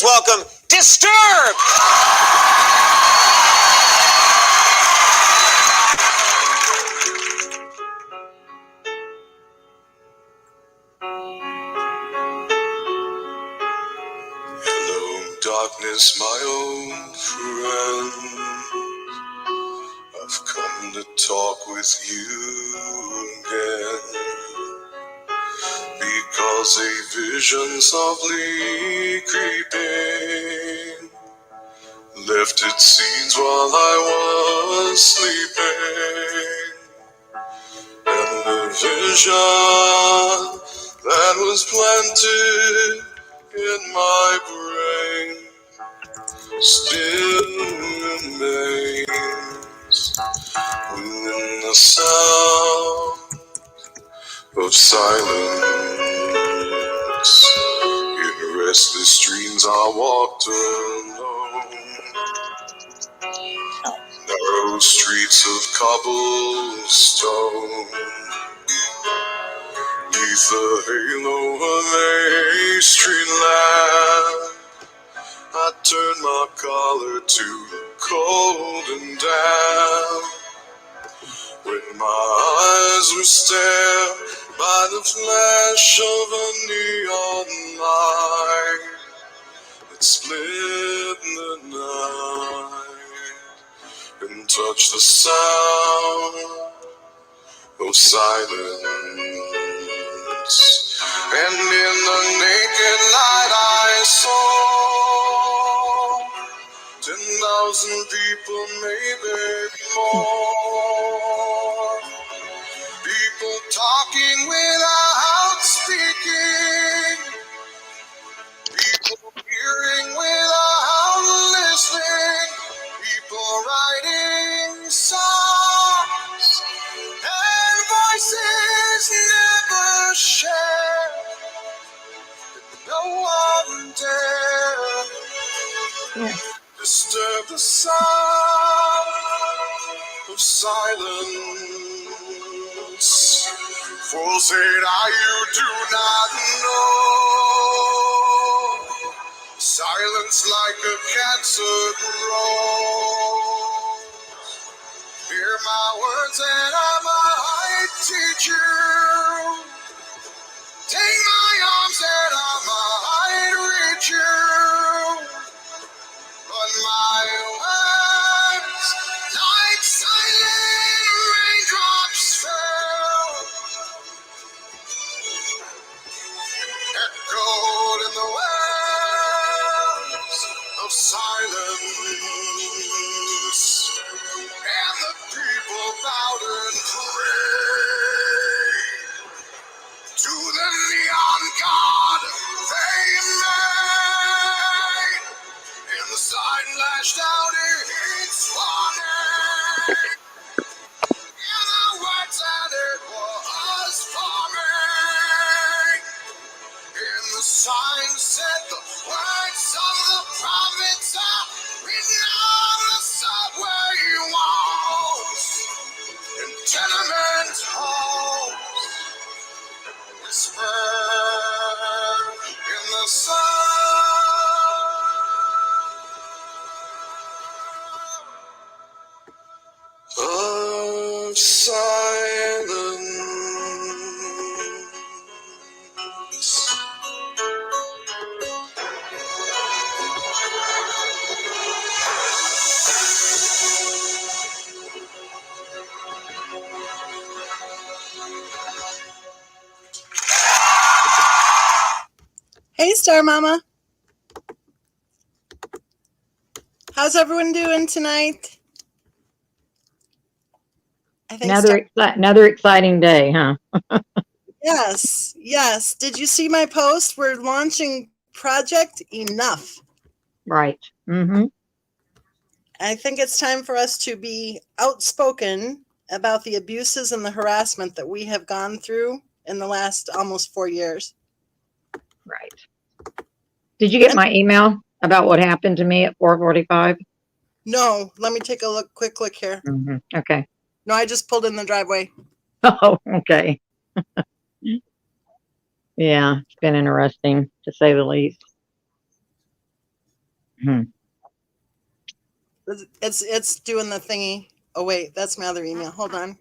welcome Disturbed! Hello, darkness, my old friend. I've come to talk with you again. Because a vision softly creeping left its seeds while I was sleeping. And the vision that was planted in my brain still remains within the sound of silence. In restless dreams I walked alone, narrow streets of cobblestone, neath the halo of a street lamp. I turned my collar to the cold and damp, when my eyes were stared by the flash of a neon light that split the night and touched the sound of silence. And in the naked light I saw 10,000 people, maybe more. People talking without speaking. People hearing without listening. People writing songs. And voices never shared. No one dared disturb the sound of silence. For said I, you do not know. Silence like a cancer grows. Hear my words and I might teach you. Take my arms and I might reach you. But my words, like silent raindrops, fell, echoed in the wells of silence, and the people bowed and prayed to the neon god they made. And the sign lashed out its warning. And the words that it was forming. And the sign said the words of the prophets are written on the subway walls and tenement halls. Whisper in the sound of silence. Hey, Star Mama. How's everyone doing tonight? I think another exciting day, huh? Yes, yes. Did you see my post? We're launching Project Enough. Right. Mm-hmm. I think it's time for us to be outspoken about the abuses and the harassment that we have gone through in the last almost 4 years. Right. Did you get my email about what happened to me at 4:45? No. Let me take a quick look here. Mm-hmm. Okay. No, I just pulled in the driveway. Oh, okay. Yeah, it's been interesting to say the least. Hmm. It's doing the thingy. Oh wait, that's my other email. Hold on.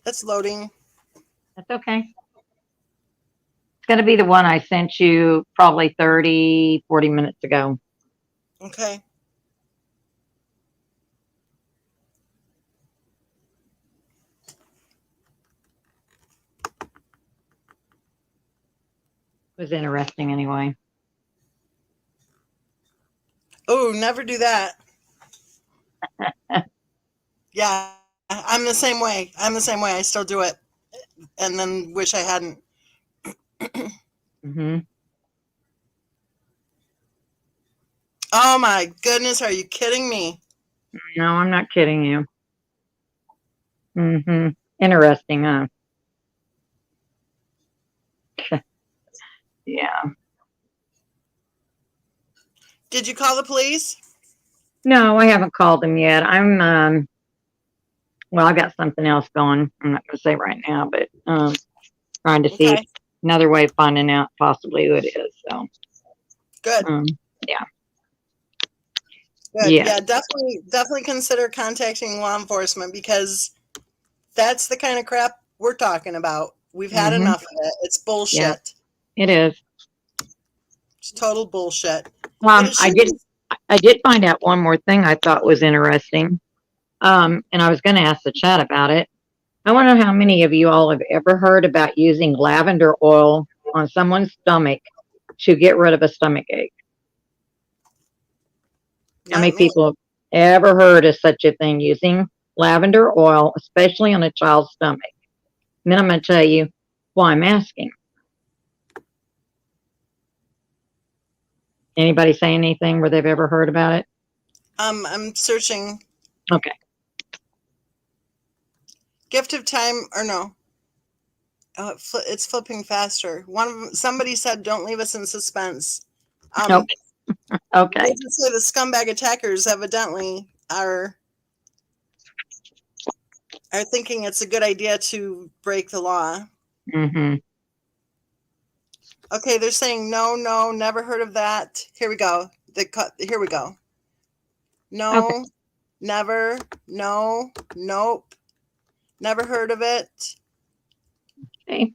It's loading. That's okay. It's going to be the one I sent you probably 30, 40 minutes ago. Okay. It was interesting anyway. Oh, never do that. Yeah, I'm the same way. I'm the same way. I still do it, and then wish I hadn't. Hmm. Oh my goodness, are you kidding me? No, I'm not kidding you. Hmm. Interesting, huh? Yeah. Did you call the police? No, I haven't called them yet. Well, I got something else going. I'm not going to say right now, but trying to see Okay, another way of finding out possibly who it is. So, good, yeah. good. Yeah. Yeah, definitely consider contacting law enforcement because that's the kind of crap we're talking about. We've had Hmm. enough of it. It's Yeah, bullshit. it is. It's total bullshit. But it shouldn't. I did find out one more thing I thought was interesting. And I was going to ask the chat about it. I wonder how many of you all have ever heard about using lavender oil on someone's stomach to get rid of a stomach ache. How Not many me. people have ever heard of such a thing, using lavender oil, especially on a child's stomach? And then I'm going to tell you why I'm asking. Anybody say anything where they've ever heard about it? I'm searching. Okay. Gift of time or no? Oh, it's flipping faster. Somebody said, "Don't leave us in suspense." Okay. Okay. They just say the scumbag attackers evidently are thinking it's a good idea to break the law. Mm-hmm. Okay, they're saying no, never heard of that. Here we go. Here we go. No, Okay. never, no, nope, never heard of it. Okay.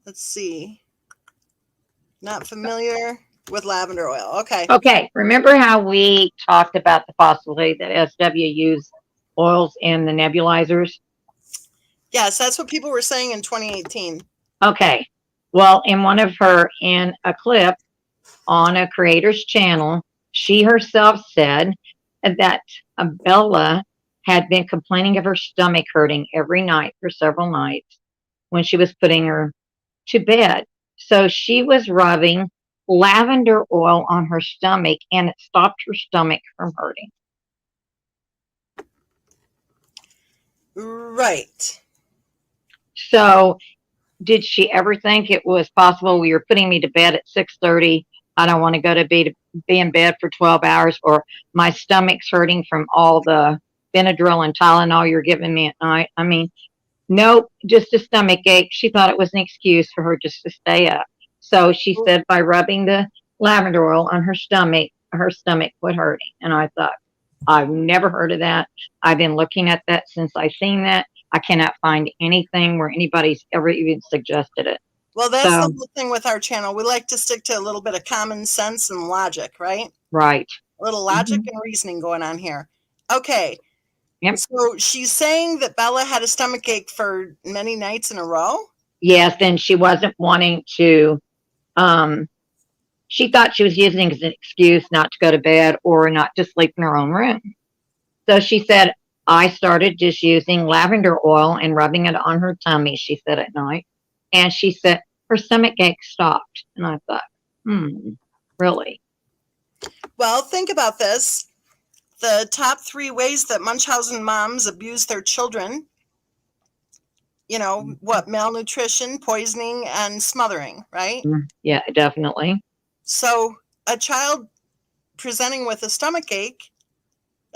Let's see. Not familiar with lavender oil. Okay. Okay. Remember how we talked about the possibility that SW used oils in the nebulizers? Yes, that's what people were saying in 2018. Okay. Well, in a clip on a creator's channel, she herself said that Bella had been complaining of her stomach hurting every night for several nights when she was putting her to bed. So she was rubbing lavender oil on her stomach, and it stopped her stomach from hurting. Right. So did she ever think it was possible, well, you're putting me to bed at 6:30? I don't want to go to be in bed for 12 hours, or my stomach's hurting from all the Benadryl and Tylenol you're giving me at night. I mean, nope, just a stomach ache. She thought it was an excuse for her just to stay up. So she said by rubbing the lavender oil on her stomach quit hurting. And I thought, I've never heard of that. I've been looking at that since I seen that. I cannot find anything where anybody's ever even suggested it. Well, that's the whole thing with our channel. We like to stick to a little bit of common sense and logic, right? Right. A little logic and reasoning going on here. Okay. Yep. So she's saying that Bella had a stomach ache for many nights in a row? Yes, and she wasn't wanting to, she thought she was using it as an excuse not to go to bed or not to sleep in her own room. So she said, I started just using lavender oil and rubbing it on her tummy, she said, at night. And she said her stomach ache stopped. And I thought, really? Well, think about this. The top 3 ways that Munchausen moms abuse their children, what, malnutrition, poisoning, and smothering, right? Yeah, definitely. So a child presenting with a stomach ache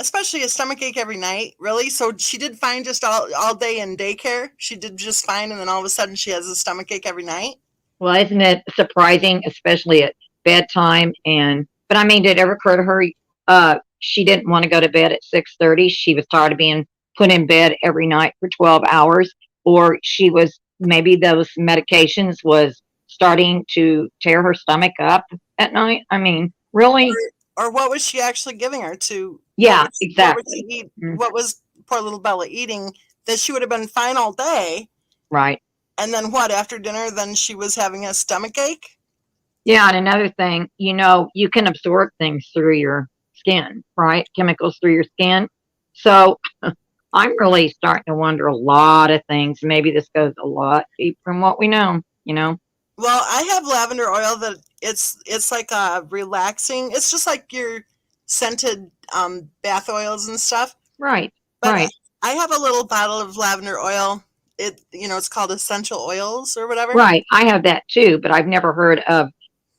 Especially a stomach ache every night, really? So she did fine just all day in daycare? She did just fine, and then all of a sudden she has a stomach ache every night? Well, isn't it surprising, especially at bedtime? But I mean, did it ever occur to her, she didn't want to go to bed at 6:30? She was tired of being put in bed every night for 12 hours, or she was, maybe those medications was starting to tear her stomach up at night. I mean, really? Or what was she actually giving her to? Yeah, What exactly. would she eat? What was poor little Bella eating that she would have been fine all day? Right. And then what, after dinner, then she was having a stomach ache? Yeah, and another thing, you can absorb things through your skin, right? Chemicals through your skin. So I'm really starting to wonder a lot of things. Maybe this goes a lot deeper from what we know, Well, I have lavender oil that it's like a relaxing. It's just like your scented bath oils and stuff. Right, But right, I have a little bottle of lavender oil. It's called essential oils or whatever. right. I have that too, but I've never heard of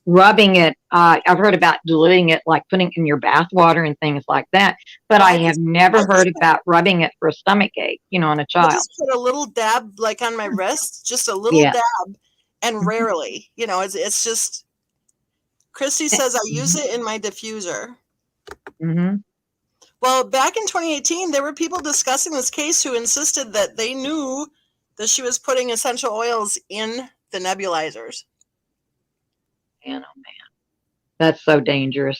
rubbing it. I've heard about diluting it, like putting it in your bath water and things like that. But I have never heard about rubbing it for a stomach ache, on a I child. just put a little dab like on my wrist, just a little Yeah. dab, and rarely, it's just. Christy says I use it in my diffuser. Mm-hmm. Well, back in 2018, there were people discussing this case who insisted that they knew that she was putting essential oils in the nebulizers. Man, oh man, that's so dangerous,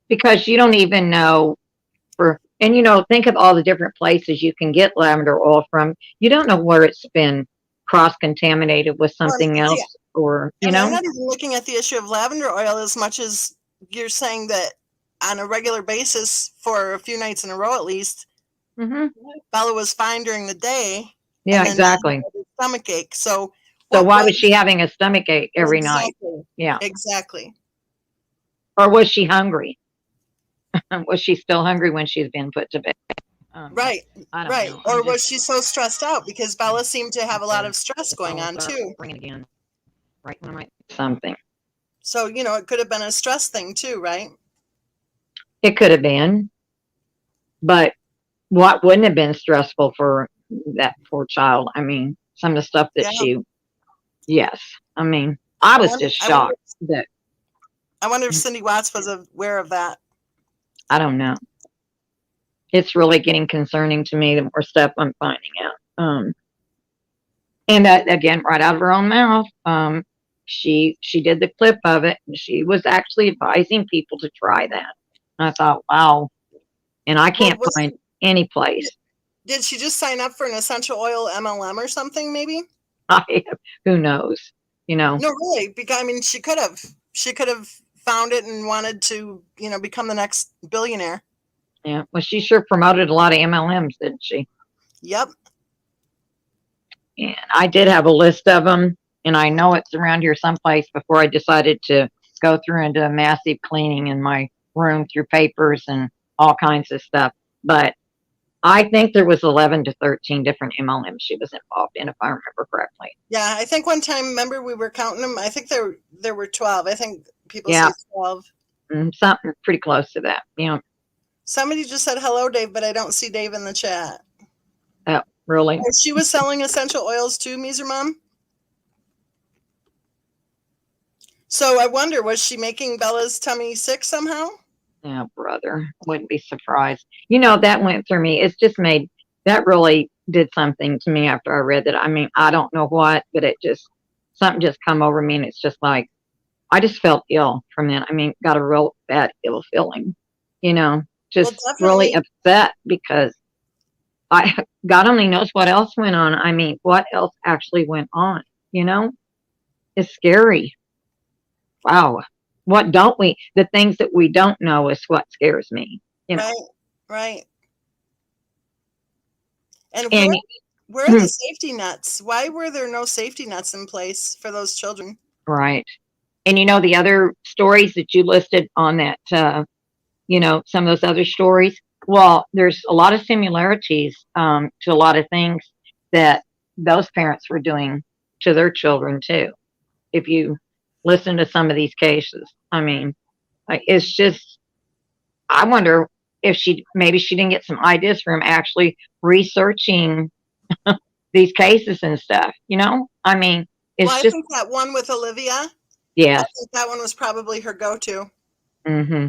because you don't even know think of all the different places you can get lavender oil from. You don't know where it's been cross-contaminated with something else, or, I'm not even looking at the issue of lavender oil as much as you're saying that on a regular basis for a few nights in a row at least, Bella was fine during the day. Yeah, exactly. Stomach ache. So why was she having a stomach ache every night? Yeah, exactly. Or was she hungry? Was she still hungry when she's been put to bed? Right. I don't know. Or was she so stressed out? Because Bella seemed to have a lot of stress going on too. Again. Right when I might something. So, it could have been a stress thing too, right? It could have been. But what wouldn't have been stressful for that poor child? I mean, some of the stuff that yes. I mean, I was just shocked that. I wonder if Cindy Watts was aware of that. I don't know. It's really getting concerning to me the more stuff I'm finding out. And that, again, right out of her own mouth, she did the clip of it, and she was actually advising people to try that. And I thought, wow. And I can't find any place. Did she just sign up for an essential oil MLM or something, maybe? Who knows? No, really, because I mean, she could have found it and wanted to, become the next billionaire. Yeah. Well, she sure promoted a lot of MLMs, didn't she? Yep. And I did have a list of them, and I know it's around here someplace before I decided to go through and do a massive cleaning in my room through papers and all kinds of stuff. But I think there was 11 to 13 different MLMs she was involved in, if I remember correctly. Yeah, I think one time, remember, we were counting them. I think there were 12. I think people say 12. Something pretty close to that. Somebody just said hello, Dave, but I don't see Dave in the chat. Oh, really? She was selling essential oils too, Meeser Mom? So I wonder, was she making Bella's tummy sick somehow? Oh, brother, wouldn't be surprised. That went through me. It's just that really did something to me after I read that. I mean, I don't know what, but something just come over me, and it's just like, I just felt ill from that. I mean, got a real bad ill feeling, just really upset, because God only knows what else went on. I mean, what else actually went on, It's scary. Wow. The things that we don't know is what scares me. Right. And where are the safety nets? Why were there no safety nets in place for those children? Right. And the other stories that you listed on that, some of those other stories, well, there's a lot of similarities to a lot of things that those parents were doing to their children too. If you listen to some of these cases, I mean, it's just, I wonder if maybe she didn't get some ideas from actually researching these cases and stuff, I mean, Well, it's I just, think that one with Olivia, I yes. think that one was probably her go-to. Hmm.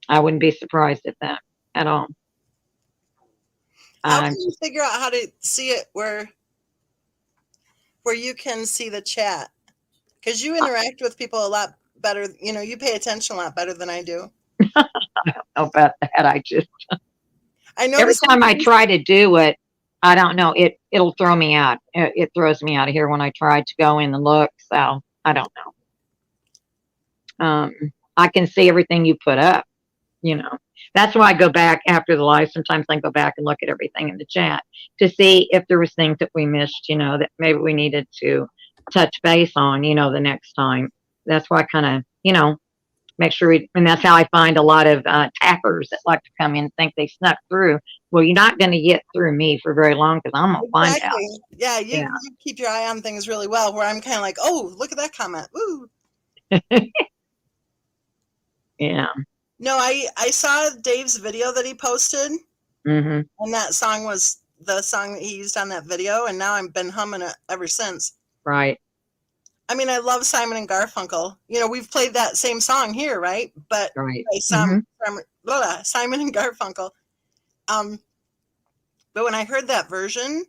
I wouldn't be surprised at that at all. How can you figure out how to see it where you can see the chat? Because you interact with people a lot better. You pay attention a lot better than I do. I don't know about that. I Every noticed time I try to do it, I don't know, it'll throw me out. It throws me out of here when I try to go in and look. So I don't know. I can see everything you put up. That's why I go back after the live. Sometimes I go back and look at everything in the chat to see if there was things that we missed, that maybe we needed to touch base on, the next time. That's why I kind of, make sure and that's how I find a lot of tappers that like to come in and think they snuck through. Well, you're not going to get through me for very long because I'm going to find out. Yeah, you keep your eye on things really well, where I'm kind of like, oh, look at that comment. Woo. Yeah. No, I saw Dave's video that he posted, and that song was the song that he used on that video, and now I've been humming it ever since. Right. I mean, I love Simon and Garfunkel. We've played that same song here, right? But right. Simon and Garfunkel. But when I heard that version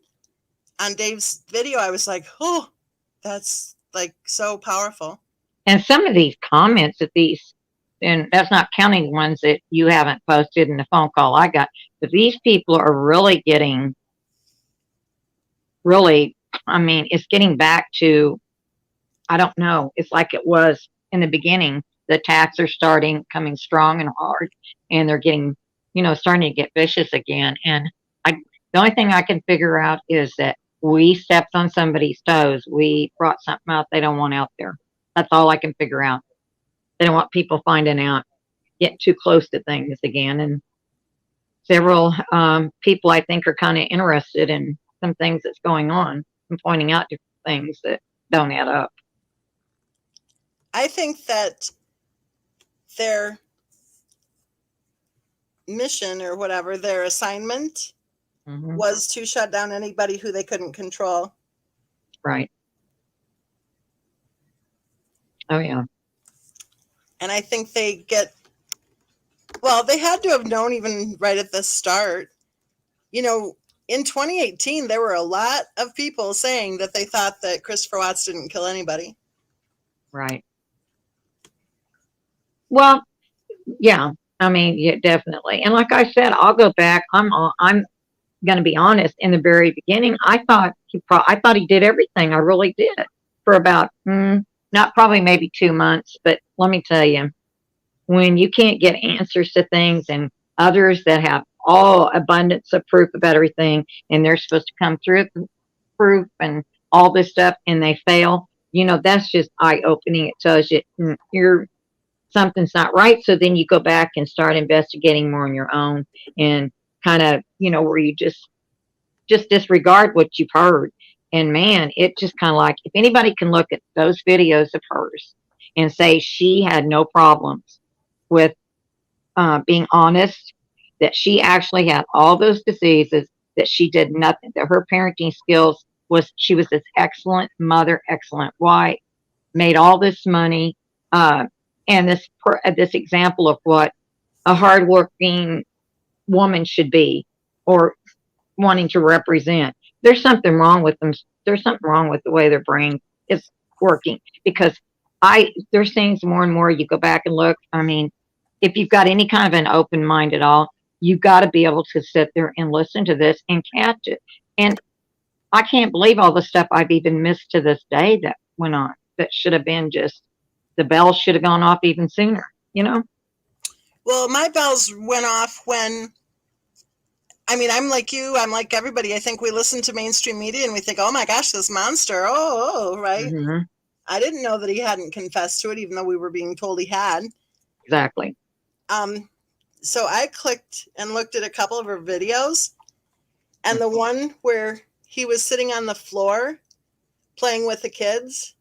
on Dave's video, I was like, oh, that's like so powerful. And some of these comments and that's not counting the ones that you haven't posted in the phone call I got, but these people are really I mean, it's getting back to, I don't know, it's like it was in the beginning. The attacks are coming strong and hard, and they're getting, starting to get vicious again. And the only thing I can figure out is that we stepped on somebody's toes. We brought something out they don't want out there. That's all I can figure out. They don't want people finding out, getting too close to things again. And several people, I think, are kind of interested in some things that's going on and pointing out different things that don't add up. I think that their mission or whatever, their assignment was to shut down anybody who they couldn't control. Right. Oh, yeah. And I think they had to have known even right at the start. In 2018, there were a lot of people saying that they thought that Christopher Watts didn't kill anybody. Right. Well, yeah. I mean, yeah, definitely. And like I said, I'll go back. I'm going to be honest. In the very beginning, I thought he did everything. I really did for about not probably maybe 2 months. But let me tell you, when you can't get answers to things, and others that have all abundance of proof about everything, and they're supposed to come through with proof and all this stuff, and they fail, that's just eye-opening. It tells you something's not right. So then you go back and start investigating more on your own, and kind of, where you just disregard what you've heard. And man, it just kind of like, if anybody can look at those videos of hers and say she had no problems with being honest, that she actually had all those diseases, that she did nothing, that her parenting skills she was this excellent mother, excellent wife, made all this money, and this example of what a hardworking woman should be, or wanting to represent. There's something wrong with them. There's something wrong with the way their brain is working, because there's things more and more you go back and look. I mean, if you've got any kind of an open mind at all, you've got to be able to sit there and listen to this and catch it. And I can't believe all the stuff I've even missed to this day that went on, that should have been just, the bells should have gone off even sooner, Well, my bells went off when, I'm like you, I'm like everybody. I think we listen to mainstream media and we think, oh my gosh, this monster. Oh, right. Mm-hmm. I didn't know that he hadn't confessed to it, even though we were being told he had. Exactly. So I clicked and looked at a couple of her videos, and the one where he was sitting on the floor playing with the kids,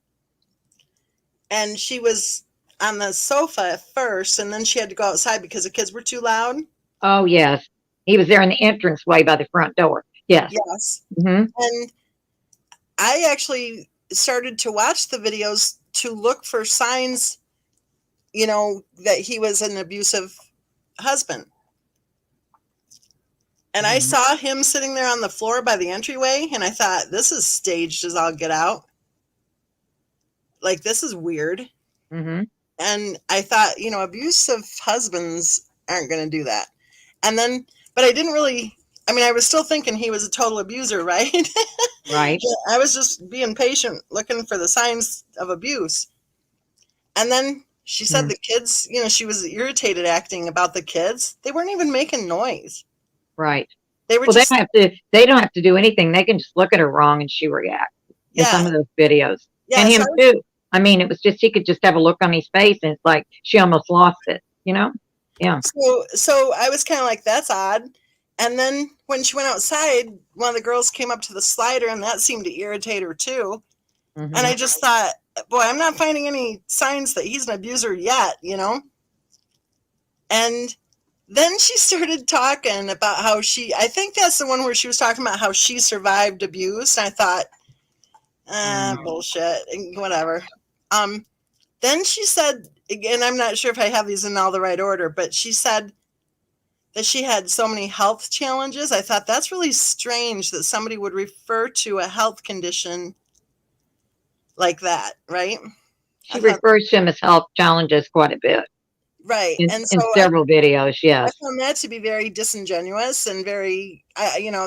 and she was on the sofa at first, and then she had to go outside because the kids were too loud. Oh, yes. He was there in the entranceway by the front door. Yes. Yes. Mm-hmm. And I actually started to watch the videos to look for signs, that he was an abusive husband. And I saw him sitting there on the floor by the entryway, and I thought, this is staged as all get out. Like, this is weird. Mm-hmm. And I thought, abusive husbands aren't going to do that. And then, but I didn't really, I was still thinking he was a total abuser, right? Right. I was just being patient, looking for the signs of abuse. And then she said the kids, she was irritated acting about the kids. They weren't even making noise. Right. They were they don't have to do anything. They can just look at her wrong and she reacts in some of those videos. Yeah, and him too. It was just, he could just have a look on his face and it's like she almost lost it, Yeah. So I was kind of like, that's odd. And then when she went outside, one of the girls came up to the slider and that seemed to irritate her too. Mm-hmm. And I just thought, boy, I'm not finding any signs that he's an abuser yet, And then she started talking about how I think that's the one where she was talking about how she survived abuse. And I thought, bullshit, whatever. Then she said, and I'm not sure if I have these in all the right order, but she said that she had so many health challenges. I thought that's really strange that somebody would refer to a health condition like that, right? She refers to him as health challenges quite a bit. Right. In several videos, yes. I found that to be very disingenuous and very,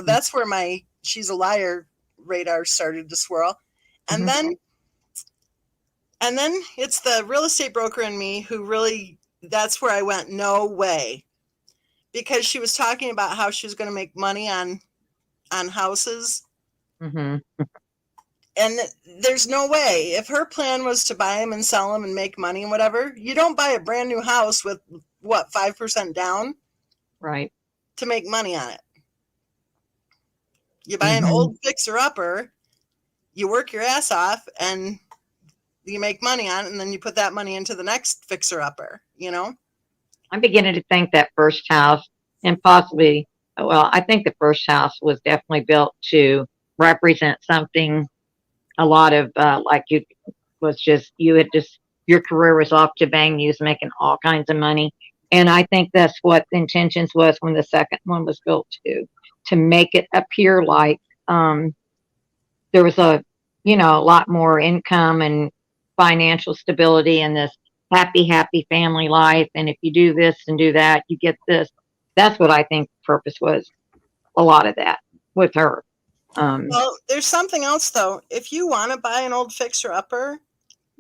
that's where my she's a liar radar started to swirl. And then it's the real estate broker in me who really, that's where I went, no way. Because she was talking about how she was going to make money on houses. Mm-hmm. And there's no way. If her plan was to buy them and sell them and make money and whatever, you don't buy a brand new house with, 5% down? Right. To make money on it. You buy an old fixer-upper, you work your ass off, and you make money on it, and then you put that money into the next fixer-upper, I'm beginning to think that first house, and possibly, I think the first house was definitely built to represent something. A lot of your career was off to bang. You was making all kinds of money, and I think that's what the intentions was when the second one was built to make it appear like there was a lot more income and financial stability in this happy family life. And if you do this and do that, you get this. That's what I think the purpose was. A lot of that with her. Well, there's something else though. If you want to buy an old fixer-upper,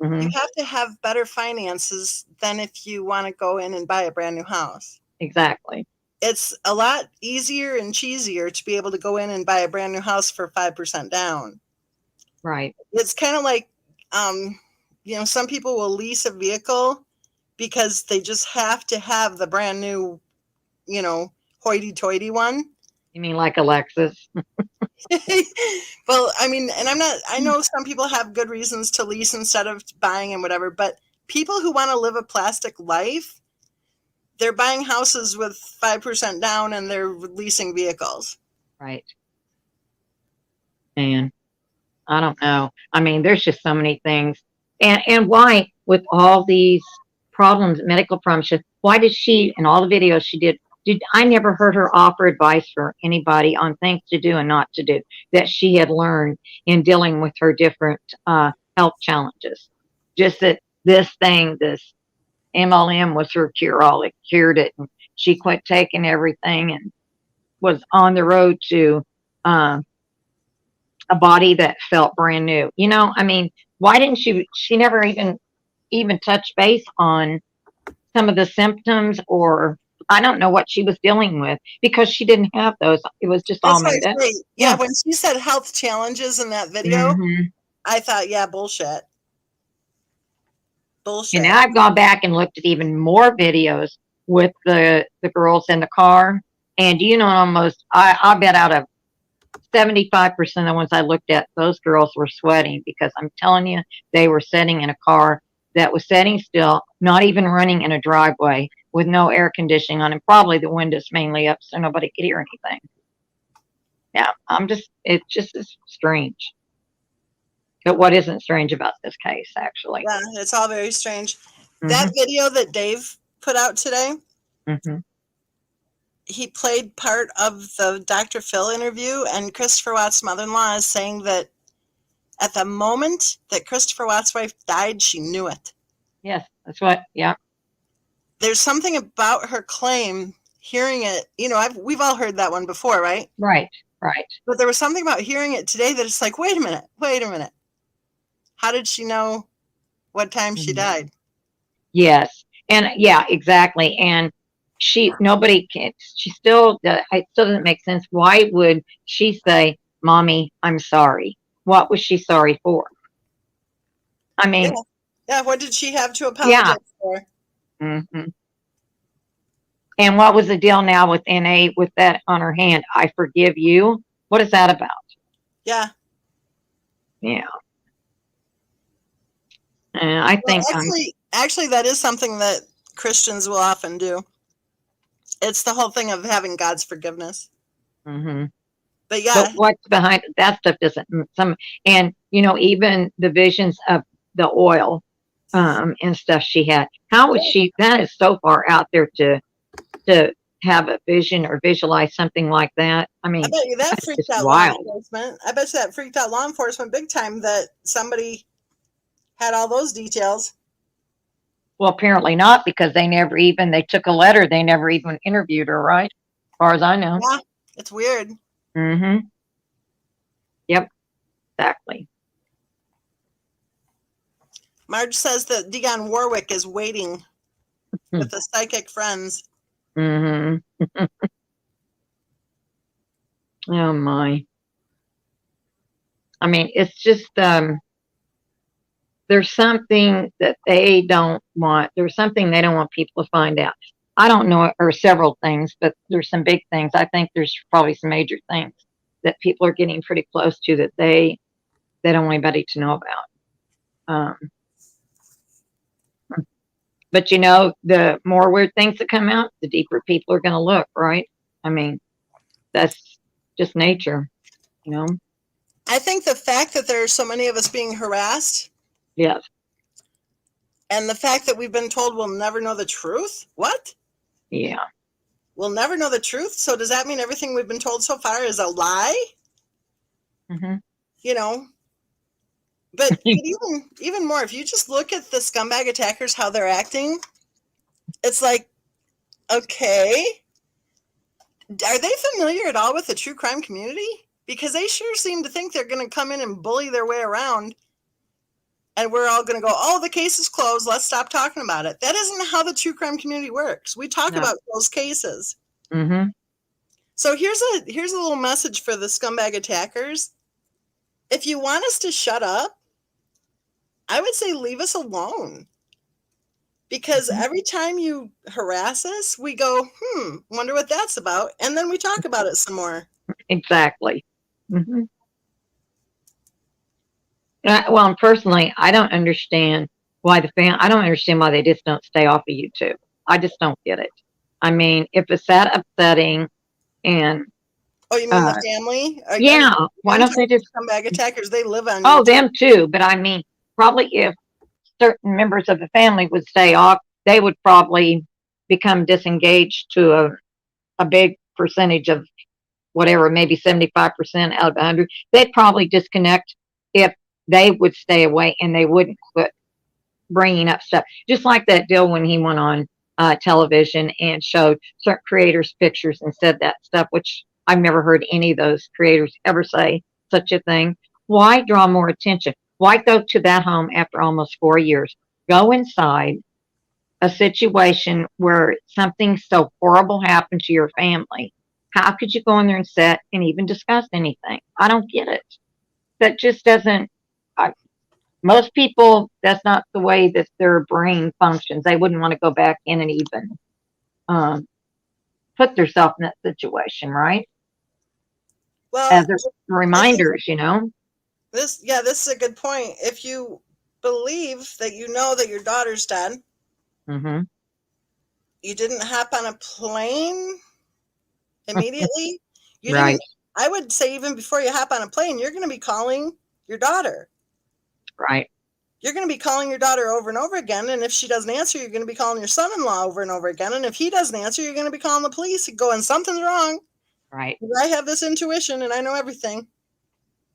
you have to have better finances than if you want to go in and buy a brand new house. Exactly. It's a lot easier and cheesier to be able to go in and buy a brand new house for 5% down. Right. It's kind of like, some people will lease a vehicle because they just have to have the brand new, hoity-toity one. You mean like a Lexus? Well, and I know some people have good reasons to lease instead of buying and whatever, but people who want to live a plastic life, they're buying houses with 5% down and they're leasing vehicles. Right. And I don't know. There's just so many things. And why, with all these problems, medical problems, why did she, in all the videos she did, I never heard her offer advice for anybody on things to do and not to do that she had learned in dealing with her different health challenges. Just that this MLM was her cure-all. It cured it. And she quit taking everything and was on the road to a body that felt brand new. Why didn't she never even touch base on some of the symptoms, or I don't know what she was dealing with, because she didn't have those. It was just all made up. Yeah, when she said health challenges in that video, I thought, yeah, bullshit. And now I've gone back and looked at even more videos with the girls in the car. And almost, I bet out of 75% of the ones I looked at, those girls were sweating, because I'm telling you, they were sitting in a car that was sitting still, not even running in a driveway with no air conditioning on, and probably the windows mainly up so nobody could hear anything. Yeah, it just is strange. But what isn't strange about this case, actually? Yeah, it's all very strange. Mm-hmm. That video that Dave put out today, Mm-hmm. he played part of the Dr. Phil interview, and Christopher Watt's mother-in-law is saying that at the moment that Christopher Watt's wife died, she knew it. Yes, that's what, yeah. There's something about her claim, hearing it, we've all heard that one before, right? Right. But there was something about hearing it today that it's like, wait a minute. How did she know what time she died? Yes. And yeah, exactly. And it still doesn't make sense. Why would she say, Mommy, I'm sorry? What was she sorry for? I mean, yeah, what did she have to apologize for? Mm-hmm. And what was the deal now with NA with that on her hand? I forgive you. What is that about? Yeah. Yeah. And I think actually, that is something that Christians will often do. It's the whole thing of having God's forgiveness. Mm-hmm. But yeah, but what's behind that stuff doesn't and even the visions of the oil and stuff she had. How would she? That is so far out there to have a vision or visualize something like that. I mean, I bet you that freaked out law enforcement. I bet you that freaked out law enforcement big time that somebody had all those details. Well, apparently not, because they took a letter. They never even interviewed her, right? As far as I know. Yeah, it's weird. Mm-hmm. Yep, exactly. Marge says that Dionne Warwick is waiting with the psychic friends. Mm-hmm. Oh my. I mean, it's just there's something that they don't want. There's something they don't want people to find out. I don't know, or several things, but there's some big things. I think there's probably some major things that people are getting pretty close to that they don't want anybody to know about. But the more weird things that come out, the deeper people are going to look, right? I mean, that's just nature, I think the fact that there are so many of us being harassed. Yes. And the fact that we've been told we'll never know the truth. What? Yeah. We'll never know the truth. So does that mean everything we've been told so far is a lie? Mm-hmm. But even more, if you just look at the scumbag attackers, how they're acting, it's like, okay, are they familiar at all with the true crime community? Because they sure seem to think they're going to come in and bully their way around, and we're all going to go, oh, the case is closed, let's stop talking about it. That isn't how the true crime community works. We talk about those cases. Mm-hmm. So here's a little message for the scumbag attackers. If you want us to shut up, I would say leave us alone. Because every time you harass us, we go, wonder what that's about. And then we talk about it some more. Exactly. Mm-hmm. Well, personally, I don't understand why I don't understand why they just don't stay off of YouTube. I just don't get it. I mean, if it's that upsetting and... Oh, you mean the family? Yeah. Why don't they just... Scumbag attackers, they live on Oh, YouTube. them too. But I mean, probably if certain members of the family would stay off, they would probably become disengaged to a big percentage of whatever, maybe 75% out of 100. They'd probably disconnect if they would stay away and they wouldn't quit bringing up stuff. Just like that deal when he went on television and showed certain creators' pictures and said that stuff, which I've never heard any of those creators ever say such a thing. Why draw more attention? Why go to that home after almost 4 years? Go inside a situation where something so horrible happened to your family. How could you go in there and sit and even discuss anything? I don't get it. That just doesn't... most people, that's not the way that their brain functions. They wouldn't want to go back in and even put themselves in that situation, right? Well, as reminders, This is a good point. If you believe that you know that your daughter's dead. Mm-hmm. You didn't hop on a plane immediately. You Right. didn't. I would say even before you hop on a plane, you're going to be calling your daughter. Right. You're going to be calling your daughter over and over again. And if she doesn't answer, you're going to be calling your son-in-law over and over again. And if he doesn't answer, you're going to be calling the police and going, something's wrong. Right. I have this intuition and I know everything.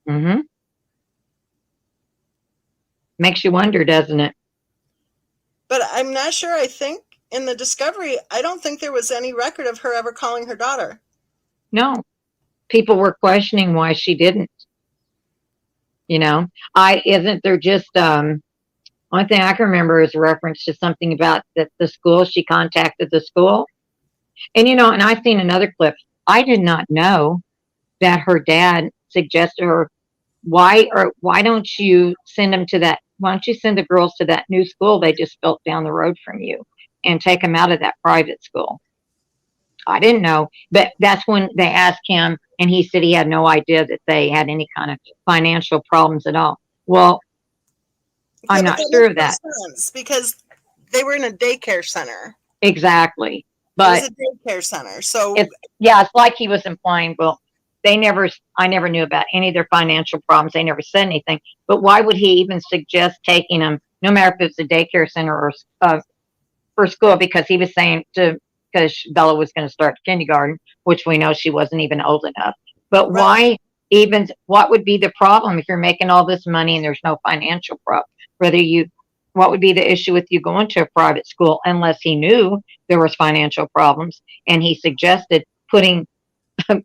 Mm-hmm. Makes you wonder, doesn't it? But I'm not sure. I think in the discovery, I don't think there was any record of her ever calling her daughter. No. People were questioning why she didn't. You know, isn't there just one thing I can remember is a reference to something about that the school, she contacted the school. And and I've seen another clip. I did not know that her dad suggested her, why don't you send them to that, why don't you send the girls to that new school they just built down the road from you and take them out of that private school? I didn't know, but that's when they asked him, and he said he had no idea that they had any kind of financial problems at all. Well, I'm not sure of that. Because they were in a daycare center. Exactly. But But it was a daycare center. So it's like he was implying, well, I never knew about any of their financial problems. They never said anything. But why would he even suggest taking them, no matter if it's a daycare center or for school? Because he was saying because Bella was going to start kindergarten, which we know she wasn't even old enough. But right. what would be the problem if you're making all this money and there's no financial problem? What would be the issue with you going to a private school, unless he knew there was financial problems and he suggested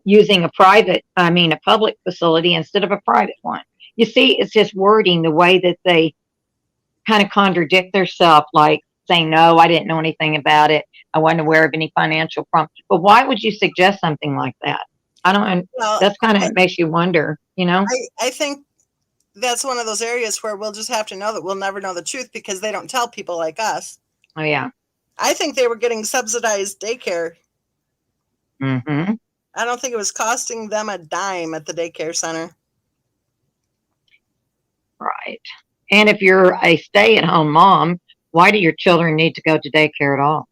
using a public facility instead of a private one? You see, it's just wording, the way that they kind of contradict themselves, like saying, no, I didn't know anything about it. I wasn't aware of any financial problems. But why would you suggest something like that? I don't, that's kind of makes you wonder, I think that's one of those areas where we'll just have to know that we'll never know the truth because they don't tell people like us. Oh, yeah. I think they were getting subsidized daycare. Mm-hmm. I don't think it was costing them a dime at the daycare center. Right. And if you're a stay-at-home mom, why do your children need to go to daycare at all?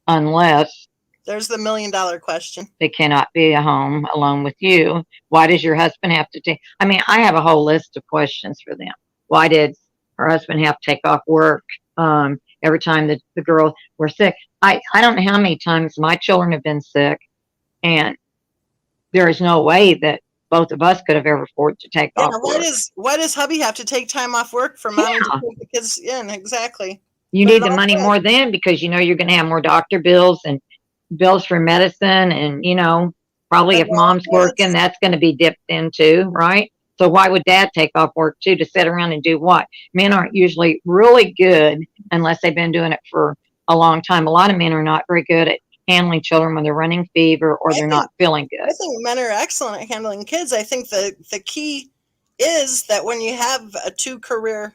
Unless there's the $1 million question. They cannot be at home alone with you. Why does your husband have to take? I mean, I have a whole list of questions for them. Why did her husband have to take off work every time the girl were sick? I don't know how many times my children have been sick, and there is no way that both of us could have ever afforded to take off work. Why does hubby have to take time off work for mommy to take the kids in? Exactly. You need the money more then, because you're going to have more doctor bills and bills for medicine, and probably if mom's working, that's going to be dipped into, right? So why would dad take off work too, to sit around and do what? Men aren't usually really good unless they've been doing it for a long time. A lot of men are not very good at handling children when they're running fever or they're not feeling good. I think men are excellent at handling kids. I think the key is that when you have a 2-career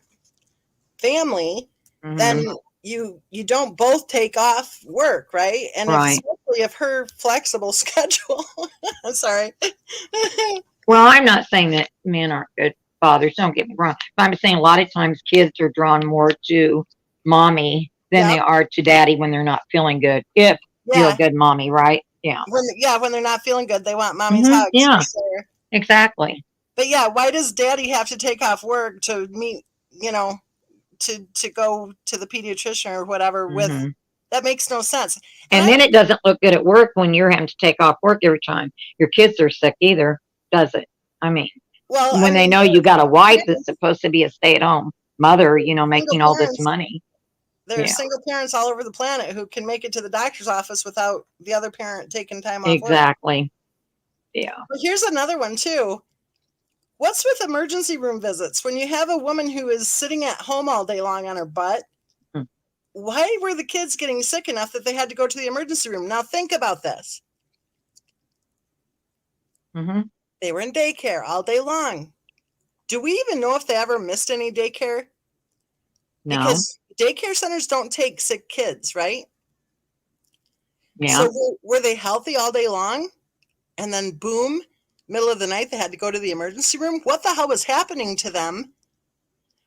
family, then you don't both take off work, right? And especially if her flexible schedule. I'm sorry. Well, I'm not saying that men aren't good fathers. Don't get me wrong. But I'm saying a lot of times kids are drawn more to mommy than they are to daddy when they're not feeling good. If you're a good mommy, right? Yeah. When they're not feeling good, they want mommy's hugs. Yeah. Exactly. But yeah, why does daddy have to take off work to meet, to go to the pediatrician or whatever with? That makes no sense. And then it doesn't look good at work when you're having to take off work every time your kids are sick either, does it? I mean, when they know you got a wife that's supposed to be a stay-at-home mother, making all this money. There are single parents all over the planet who can make it to the doctor's office without the other parent taking time off work. Exactly. Yeah. But here's another one too. What's with emergency room visits? When you have a woman who is sitting at home all day long on her butt, why were the kids getting sick enough that they had to go to the emergency room? Now think about this. They were in daycare all day long. Do we even know if they ever missed any daycare? No. Because daycare centers don't take sick kids, right? Yeah. So were they healthy all day long? And then boom, middle of the night, they had to go to the emergency room? What the hell was happening to them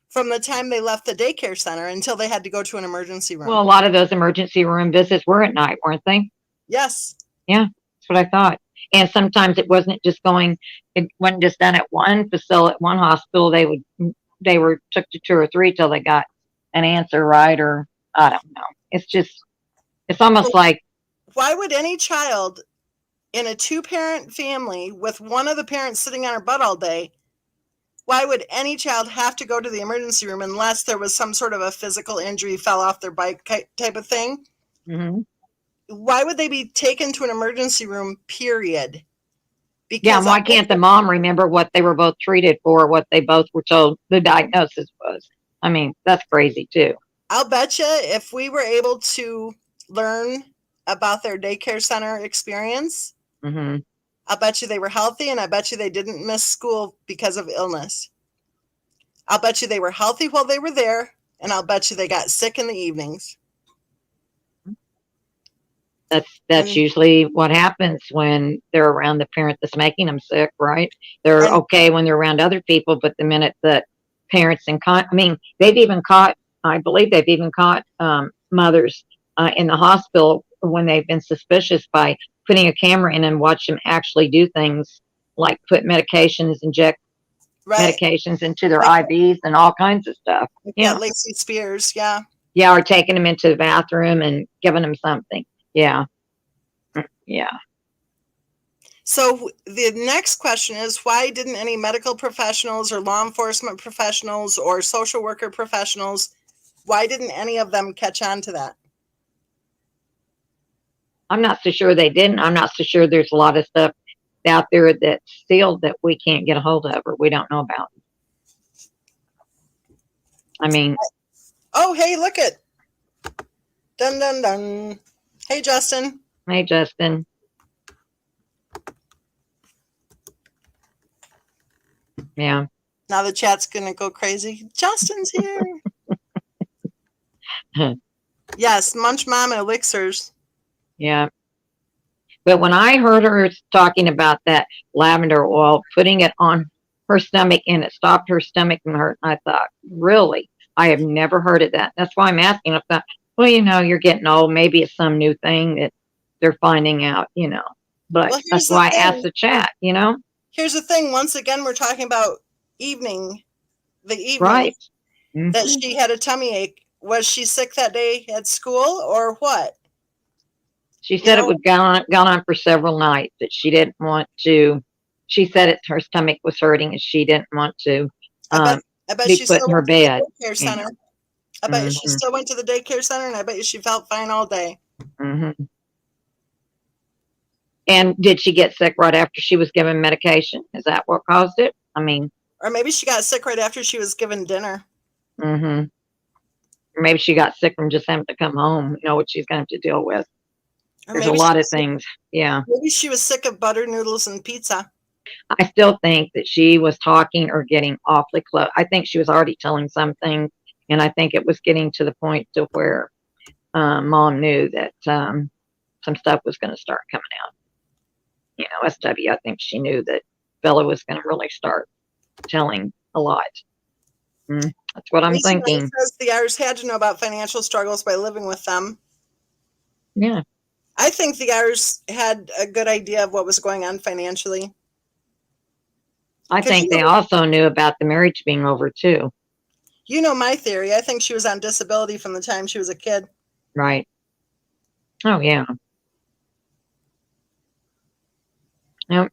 from the time they left the daycare center until they had to go to an emergency room. Well, a lot of those emergency room visits were at night, weren't they? Yes. Yeah, that's what I thought. And sometimes it wasn't just done at one facility, at one hospital. They were took to 2 or 3 till they got an answer right, or I don't know. It's almost like, why would any child in a 2-parent family with one of the parents sitting on her butt all day, why would any child have to go to the emergency room unless there was some sort of a physical injury, fell off their bike type of thing? mm-hmm. Why would they be taken to an emergency room, period? Yeah, Because and why can't the mom remember what they were both treated for, what they both were told the diagnosis was? I mean, that's crazy too. I'll bet you if we were able to learn about their daycare center experience, Mm-hmm. I'll bet you they were healthy, and I bet you they didn't miss school because of illness. I'll bet you they were healthy while they were there, and I'll bet you they got sick in the evenings. That's usually what happens when they're around the parent that's making them sick, right? They're okay when they're around other people, but the minute that parents I believe they've even caught mothers in the hospital when they've been suspicious by putting a camera in and watch them actually do things like put inject medications into their IVs and all kinds of stuff. Yeah, Lacey Spears, yeah. Yeah, or taking them into the bathroom and giving them something. Yeah. Yeah. So the next question is, why didn't any medical professionals or law enforcement professionals or social worker professionals, why didn't any of them catch on to that? I'm not so sure they didn't. I'm not so sure there's a lot of stuff out there that's sealed that we can't get a hold of or we don't know about. I mean. Oh, hey, look it. Dun, dun, dun. Hey, Justin. Hey, Justin. Yeah. Now the chat's going to go crazy. Justin's here. Yes, Munch Mom and Elixirs. Yeah. But when I heard her talking about that lavender oil, putting it on her stomach and it stopped her stomach from hurting, I thought, really? I have never heard of that. That's why I'm asking. I thought, well, you're getting old. Maybe it's some new thing that they're finding out, But that's why I asked the chat, Here's the thing. Once again, we're talking about the evening right. That she had a tummy ache. Was she sick that day at school or what? She said it would gone on for several nights, that she didn't want to. She said her stomach was hurting and she didn't want to I bet be she put in her bed. Daycare center. I bet you she still went to the daycare center, and I bet you she felt fine all day. Mm-hmm. And did she get sick right after she was given medication? Is that what caused it? I mean. Or maybe she got sick right after she was given dinner. Mm-hmm. Or maybe she got sick from just having to come home, what she's going to have to deal with. There's a lot of things. Yeah. Maybe she was sick of butter noodles and pizza. I still think that she was talking or getting awfully close. I think she was already telling some things, and I think it was getting to the point to where Mom knew that some stuff was going to start coming out. SW, I think she knew that Bella was going to really start telling a lot. That's what I'm thinking. Says the Irish had to know about financial struggles by living with them. Yeah. I think the Irish had a good idea of what was going on financially. I think they also knew about the marriage being over too. You know my theory. I think she was on disability from the time she was a kid. Right. Oh, yeah. Yep.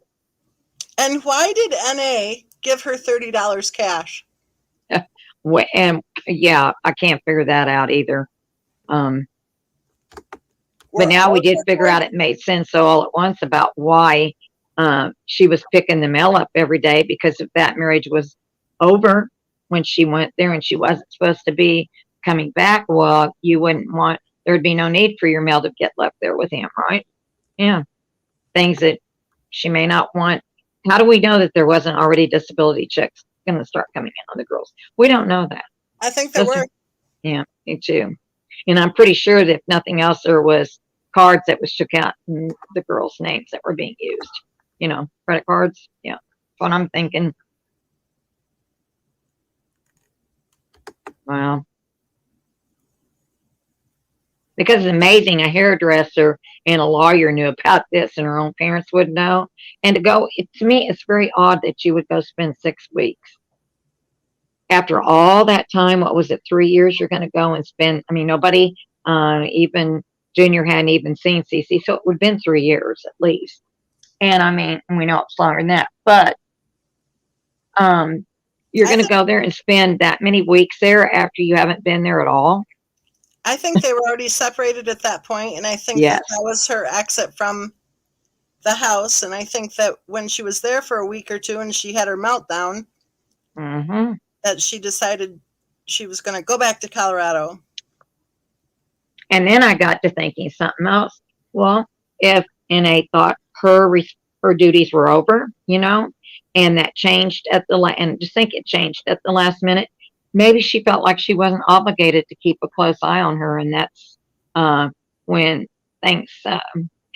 And why did NA give her $30 cash? And yeah, I can't figure that out either. But now we did figure out it made sense all at once about why she was picking the mail up every day, because if that marriage was over when she went there and she wasn't supposed to be coming back, well, there'd be no need for your mail to get left there with him, right? Yeah. Things that she may not want. How do we know that there wasn't already disability checks going to start coming in on the girls? We don't know that. I think there were. Yeah, me too. And I'm pretty sure that if nothing else, there was cards that was took out in the girls' names that were being used. Credit cards. Yeah, that's what I'm thinking. Well, because it's amazing a hairdresser and a lawyer knew about this and her own parents would know. And to me, it's very odd that you would go spend 6 weeks. After all that time, what was it, 3 years you're going to go and spend? I mean, nobody, even Junior hadn't even seen Cece, so it would have been 3 years at least. And I mean, we know it's longer than that, but you're going to go there and spend that many weeks there after you haven't been there at all. I think they were already separated at that point, and I think Yes. that was her exit from the house. And I think that when she was there for a week or two and she had her meltdown, Mm-hmm. that she decided she was going to go back to Colorado. And then I got to thinking something else. Well, if NA thought her duties were over, and that changed and just think it changed at the last minute, maybe she felt like she wasn't obligated to keep a close eye on her, and that's when things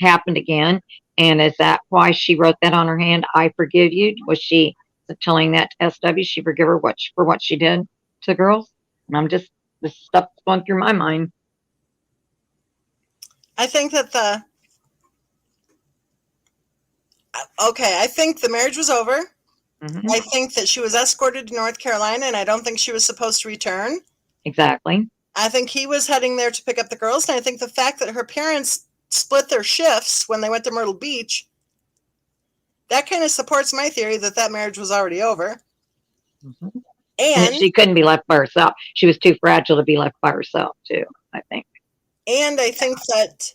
happened again. And is that why she wrote that on her hand? I forgive you. Was she telling that to SW? She forgive her for what she did to the girls? And this stuff's going through my mind. I think that I think the marriage was over. Mm-hmm. I think that she was escorted to North Carolina, and I don't think she was supposed to return. Exactly. I think he was heading there to pick up the girls, and I think the fact that her parents split their shifts when they went to Myrtle Beach, that kind of supports my theory that marriage was already over. Mm-hmm. And she couldn't be left by herself. She was too fragile to be left by herself, too, I think. And I think that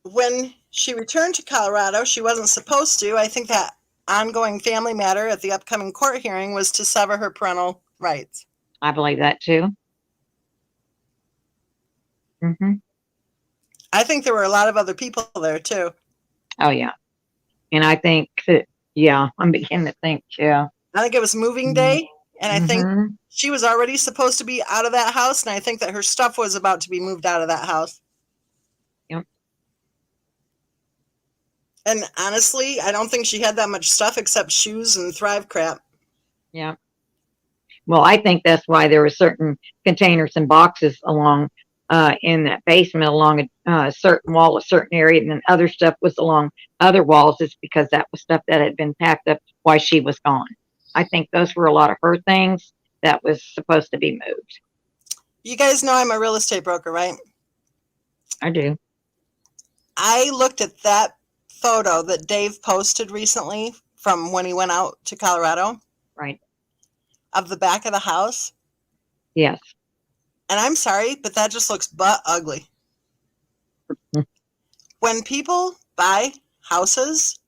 when she returned to Colorado, she wasn't supposed to. I think that ongoing family matter at the upcoming court hearing was to sever her parental rights. I believe that, too. Mm-hmm. I think there were a lot of other people there, too. Oh, yeah. And I think that, I'm beginning to think, I think it was moving day, and I think Mm-hmm. she was already supposed to be out of that house, and I think that her stuff was about to be moved out of that house. Yep. And honestly, I don't think she had that much stuff except shoes and Thrive crap. Yeah. Well, I think that's why there were certain containers and boxes along in that basement along a certain wall, a certain area, and then other stuff was along other walls. Is because that was stuff that had been packed up while she was gone. I think those were a lot of her things that was supposed to be moved. You guys know I'm a real estate broker, right? I do. I looked at that photo that Dave posted recently from when he went out to Colorado. Right. Of the back of the house. Yes. And I'm sorry, but that just looks butt ugly. When people buy houses,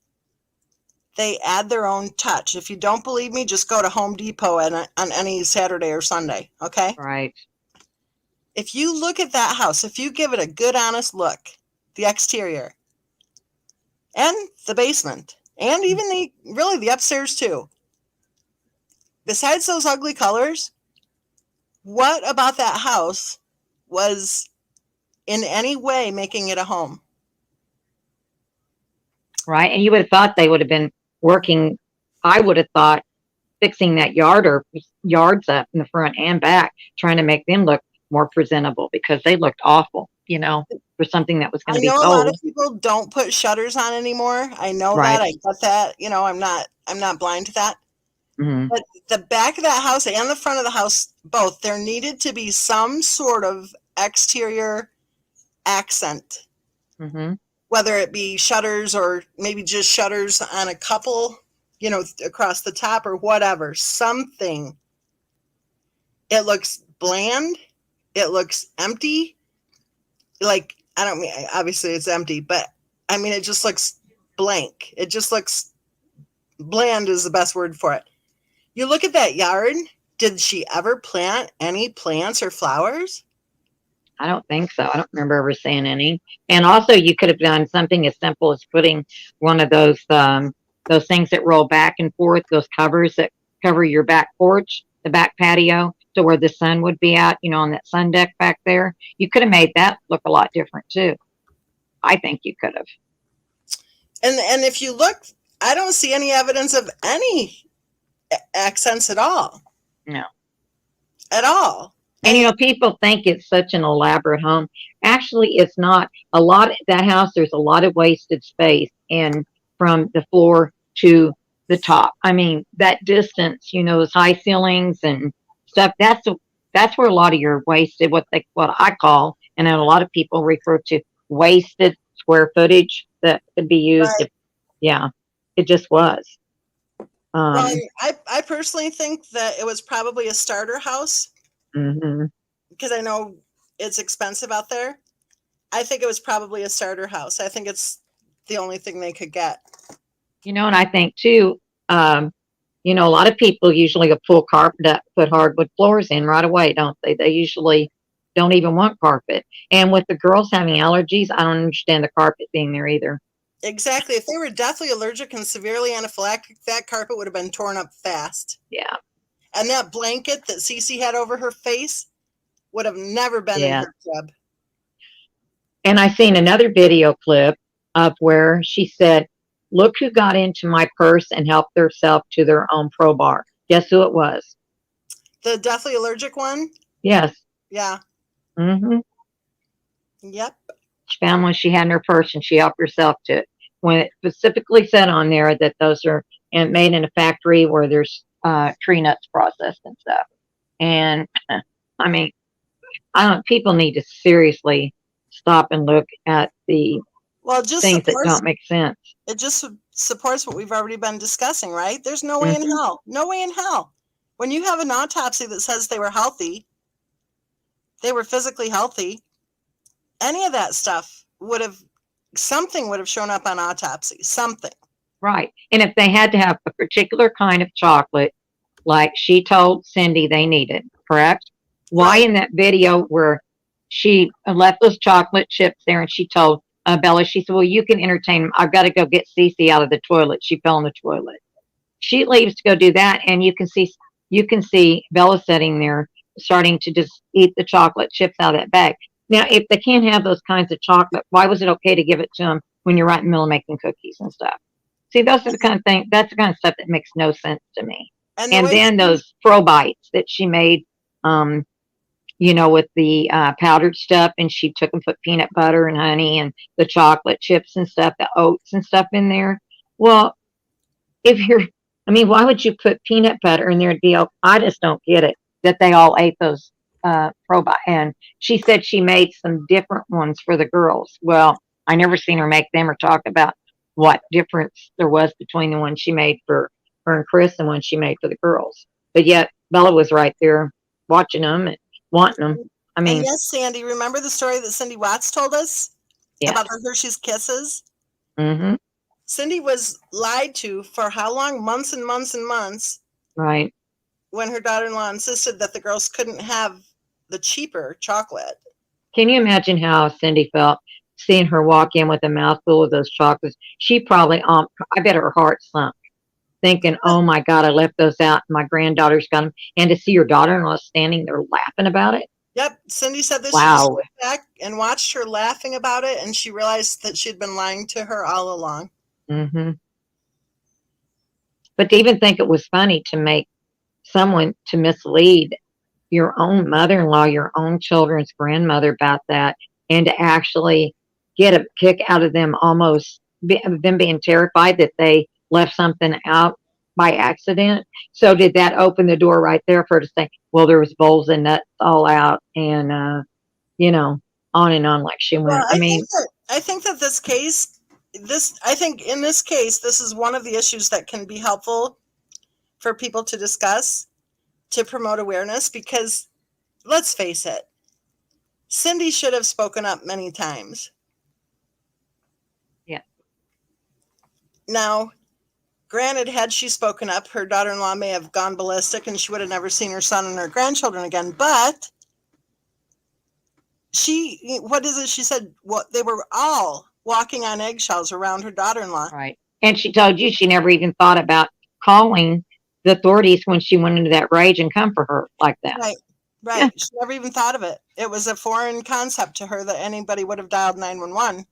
they add their own touch. If you don't believe me, just go to Home Depot on any Saturday or Sunday, okay? Right. If you look at that house, if you give it a good, honest look, the exterior and the basement and even the upstairs too, besides those ugly colors, what about that house was in any way making it a home? Right. And you would have thought they would have been working, I would have thought, fixing that yards up in the front and back, trying to make them look more presentable because they looked awful, for something that was going to be sold. I know a lot of people don't put shutters on anymore. I know Right. that. I get that. I'm not blind to that. Mm-hmm. But the back of that house and the front of the house, both, there needed to be some sort of exterior accent. Mm-hmm. Whether it be shutters or maybe just shutters on a couple, across the top or whatever, something. It looks bland. It looks empty. Like, I don't mean, obviously it's empty, but I mean, it just looks blank. It just looks bland is the best word for it. You look at that yard. Did she ever plant any plants or flowers? I don't think so. I don't remember ever seeing any. And also, you could have done something as simple as putting one of those things that roll back and forth, those covers that cover your back porch, the back patio, to where the sun would be out, on that sun deck back there. You could have made that look a lot different too. I think you could have. And if you look, I don't see any evidence of any accents at all. No. at all. And people think it's such an elaborate home. Actually, it's not. That house, there's a lot of wasted space, and from the floor to the top. I mean, that distance, those high ceilings and stuff. That's where a lot of your wasted, what I call, and then a lot of people refer to wasted square footage that could be used. Right. Yeah, it just was. Well, I personally think that it was probably a starter house. Mm-hmm. Because I know it's expensive out there. I think it was probably a starter house. I think it's the only thing they could get. And I think too, a lot of people usually a full carpet up, put hardwood floors in right away, don't they? They usually don't even want carpet. And with the girls having allergies, I don't understand the carpet being there either. Exactly. If they were deathly allergic and severely anaphylactic, that carpet would have been torn up fast. Yeah. And that blanket that Cece had over her face would have never been in her crib. And I seen another video clip of where she said, "Look who got into my purse and helped themselves to their own pro bar." Guess who it was? The deathly allergic one? Yes. Yeah. Mm-hmm. Yep. She found one she had in her purse and she helped herself to it. When it specifically said on there that those are made in a factory where there's tree nuts processed and stuff. And I mean, people need to seriously stop and look at the things that don't make sense. It just supports what we've already been discussing, right? There's no way in hell. No way in hell. When you have an autopsy that says they were healthy, they were physically healthy, any of that stuff something would have shown up on autopsy. Something. Right. And if they had to have a particular kind of chocolate, like she told Cindy they needed, correct? Why in that video where she left those chocolate chips there and she told Bella, she said, "Well, you can entertain them. I've got to go get Cece out of the toilet." She fell in the toilet. She leaves to go do that, and you can see Bella sitting there starting to just eat the chocolate chips out of that bag. Now, if they can't have those kinds of chocolate, why was it okay to give it to them when you're right in the middle of making cookies and stuff? See, those are the kind of thing. That's the kind of stuff that makes no sense to me. And then those fro bites that she made, with the powdered stuff, and she took and put peanut butter and honey and the chocolate chips and stuff, the oats and stuff in there. Well, why would you put peanut butter in there? I just don't get it that they all ate those fro bites. And she said she made some different ones for the girls. Well, I never seen her make them or talk about what difference there was between the one she made for her and Chris and one she made for the girls. But yet Bella was right there watching them and wanting them. And yes, Sandy, remember the story that Cindy Watts told us about her Hershey's Kisses? Mm-hmm. Cindy was lied to for how long? Months and months and months. Right. When her daughter-in-law insisted that the girls couldn't have the cheaper chocolate. Can you imagine how Cindy felt seeing her walk in with a mouthful of those chocolates? She probably, I bet her heart sunk, thinking, "Oh my God, I left those out. My granddaughter's got them." And to see your daughter-in-law standing there laughing about it. Yep. Cindy said that she wow. just went back and watched her laughing about it, and she realized that she'd been lying to her all along. Mm-hmm. But to even think it was funny to make someone to mislead your own mother-in-law, your own children's grandmother about that, and to actually get a kick out of them, them being terrified that they left something out by accident. So did that open the door right there for her to say, "Well, there was bowls and nuts all out," and on and on like she went. Well, I think that in this case, this is one of the issues that can be helpful for people to discuss to promote awareness, because let's face it, Cindy should have spoken up many times. Yeah. Now, granted, had she spoken up, her daughter-in-law may have gone ballistic and she would have never seen her son and her grandchildren again. But what is it? She said, they were all walking on eggshells around her daughter-in-law. Right. And she told you she never even thought about calling the authorities when she went into that rage and come for her like that. Right. Yeah. She never even thought of it. It was a foreign concept to her that anybody would have dialed 911.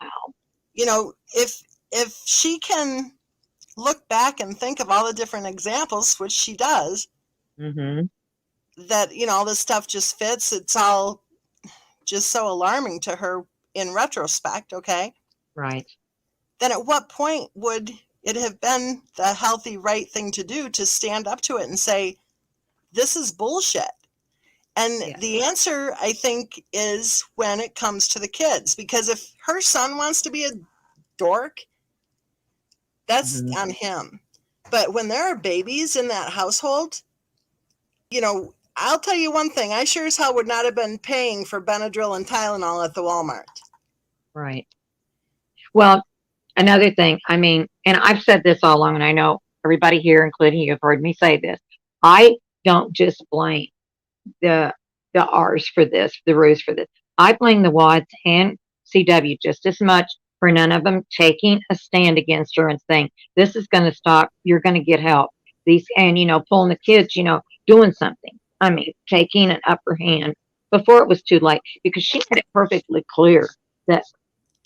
Wow. If she can look back and think of all the different examples, which she does, mm-hmm. that, all this stuff just fits. It's all just so alarming to her in retrospect, okay? Right. Then at what point would it have been the healthy, right thing to do to stand up to it and say, this is bullshit? And Yeah. the answer, I think, is when it comes to the kids. Because if her son wants to be a dork, that's on him. But when there are babies in that household, I'll tell you one thing. I sure as hell would not have been paying for Benadryl and Tylenol at the Walmart. Right. Well, another thing, I mean, and I've said this all along, and I know everybody here, including you, have heard me say this. I don't just blame the R's for this, the Roos for this. I blame the Wads and CW just as much for none of them taking a stand against her and saying, this is going to stop. You're going to get help. These, and, pulling the kids, doing something. I mean, taking an upper hand before it was too late, because she made it perfectly clear that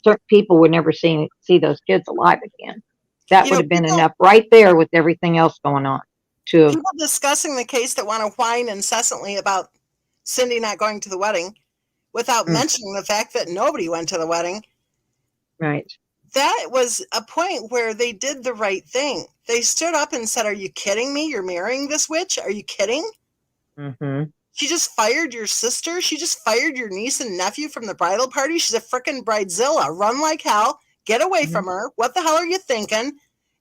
certain people would never see those kids alive again. That would have been enough right there with everything else going on. People discussing the case that want to whine incessantly about Cindy not going to the wedding without mentioning the fact that nobody went to the wedding. Right. That was a point where they did the right thing. They stood up and said, are you kidding me? You're marrying this witch? Are you kidding? Mm-hmm. She just fired your sister. She just fired your niece and nephew from the bridal party. She's a frickin' bridezilla. Run like hell. Get away from her. What the hell are you thinking?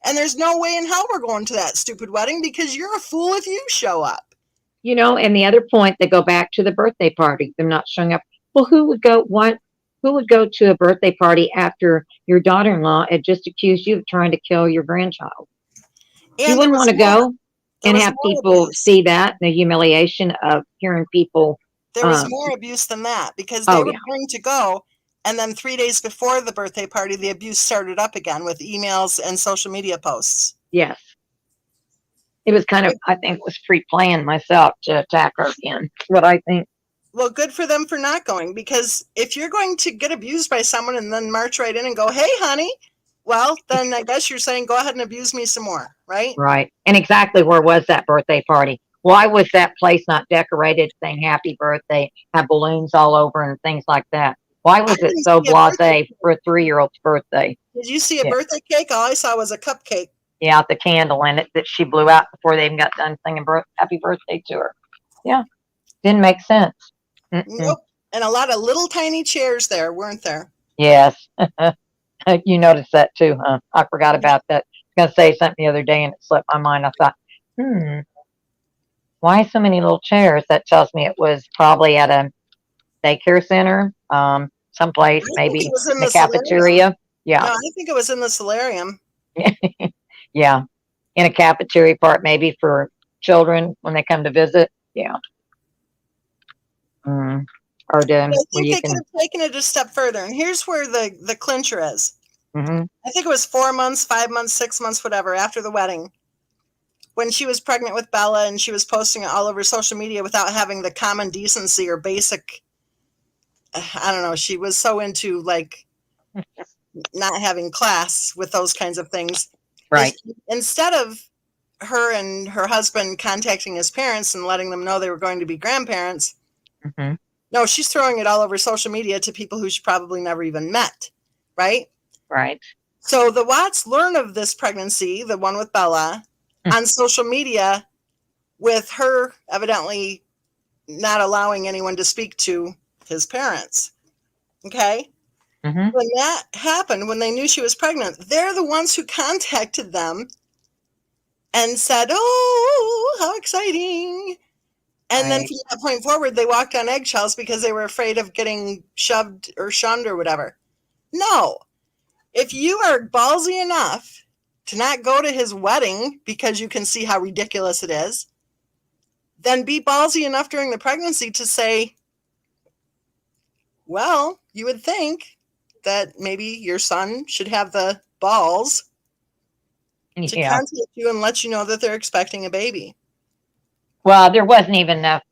And there's no way in hell we're going to that stupid wedding because you're a fool if you show up. And the other point, they go back to the birthday party. They're not showing up. Well, who would go to a birthday party after your daughter-in-law had just accused you of trying to kill your grandchild? And you wouldn't want to go and have people see that, the humiliation of hearing people. There was more abuse than that, because they were going to go, and then 3 days before the birthday party, the abuse started up again with emails and social media posts. Yes. It was kind of, I think, was pre-planned myself to attack her again. What I think. Well, good for them for not going, because if you're going to get abused by someone and then march right in and go, hey, honey, well, then I guess you're saying go ahead and abuse me some more, right? Right. And exactly where was that birthday party? Why was that place not decorated saying happy birthday, have balloons all over and things like that? Why was it so blasé for a 3-year-old's birthday? Did you see a birthday cake? All I saw was a cupcake. Yeah, the candle in it that she blew out before they even got done singing happy birthday to her. Yeah. Didn't make sense. Nope. And a lot of little tiny chairs there, weren't there? Yes. You noticed that too, huh? I forgot about that. I was going to say something the other day and it slipped my mind. I thought, why so many little chairs? That tells me it was probably at a daycare center, someplace, maybe in the cafeteria. Yeah. No, I think it was in the solarium. Yeah. In a cafeteria part, maybe for children when they come to visit. Yeah. Or I think they could have taken it a step further. And here's where the clincher is. I think it was 4 months, 5 months, 6 months, whatever, after the wedding, when she was pregnant with Bella and she was posting it all over social media without having the common decency or basic, I don't know, she was so into like not having class with those kinds of things. Right. Instead of her and her husband contacting his parents and letting them know they were going to be grandparents, no, she's throwing it all over social media to people who she probably never even met, right? Right. So the Watts learn of this pregnancy, the one with Bella, on social media, with her evidently not allowing anyone to speak to his parents. Okay? When that happened, when they knew she was pregnant, they're the ones who contacted them and said, oh, how exciting. And then from that point forward, they walked on eggshells because they were afraid of getting shoved or shunned or whatever. No. If you are ballsy enough to not go to his wedding because you can see how ridiculous it is, then be ballsy enough during the pregnancy to say, well, you would think that maybe your son should have the balls to contact you and let you know that they're expecting a baby. Well, there wasn't even enough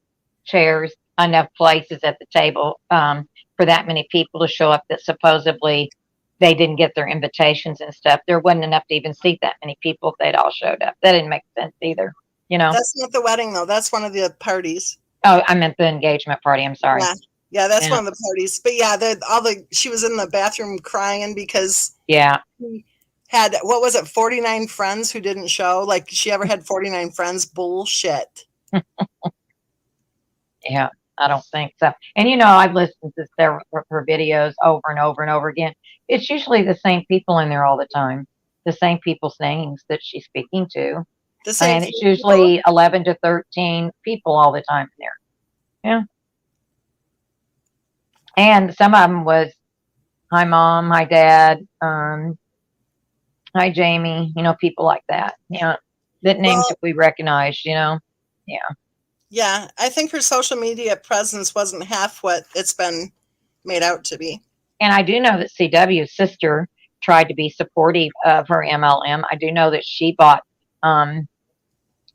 chairs, enough places at the table for that many people to show up that supposedly they didn't get their invitations and stuff. There wasn't enough to even seat that many people if they'd all showed up. That didn't make sense either, you know? That's not the wedding, though. That's one of the parties. Oh, I meant the engagement party. I'm sorry. Yeah. Yeah, that's Yeah. one of the parties. But yeah, she was in the bathroom crying because Yeah. she had, what was it, 49 friends who didn't show? Like, she ever had 49 friends? Bullshit. Yeah. I don't think so. And I've listened to her videos over and over and over again. It's usually the same people in there all the time, the same people's names that she's speaking to. The same And it's people. usually 11 to 13 people all the time in there. Yeah. And some of them was, hi, Mom, hi, Dad, hi, Jamie, people like that. Yeah. That names that we recognize, Yeah. Yeah, I think her social media presence wasn't half what it's been made out to be. And I do know that CW's sister tried to be supportive of her MLM. I do know that she bought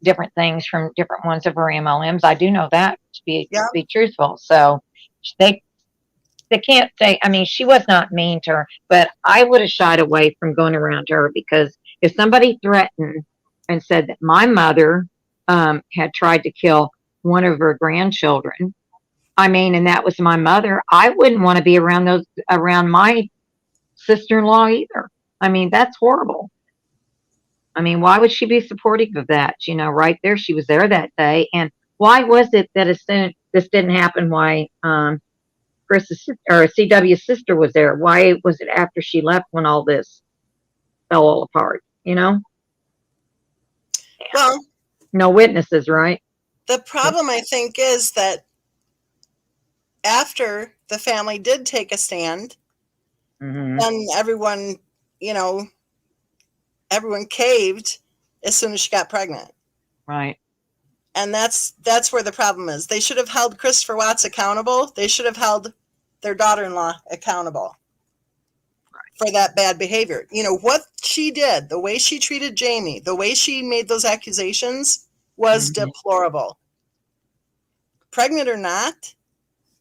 different things from different ones of her MLMs. I do know that to be truthful. So they can't say, I mean, she was not mean to her, but I would have shied away from going around her, because if somebody threatened and said that my mother had tried to kill one of her grandchildren, I mean, and that was my mother, I wouldn't want to be around my sister-in-law either. I mean, that's horrible. I mean, why would she be supportive of that? Right there, she was there that day. And why was it that as soon this didn't happen, why Chris's or CW's sister was there? Why was it after she left when all this fell all apart? Well, no witnesses, right? The problem, I think, is that after the family did take a stand, then everyone caved as soon as she got pregnant. Right. And that's where the problem is. They should have held Christopher Watts accountable. They should have held their daughter-in-law accountable for that bad behavior. What she did, the way she treated Jamie, the way she made those accusations was deplorable. Pregnant or not,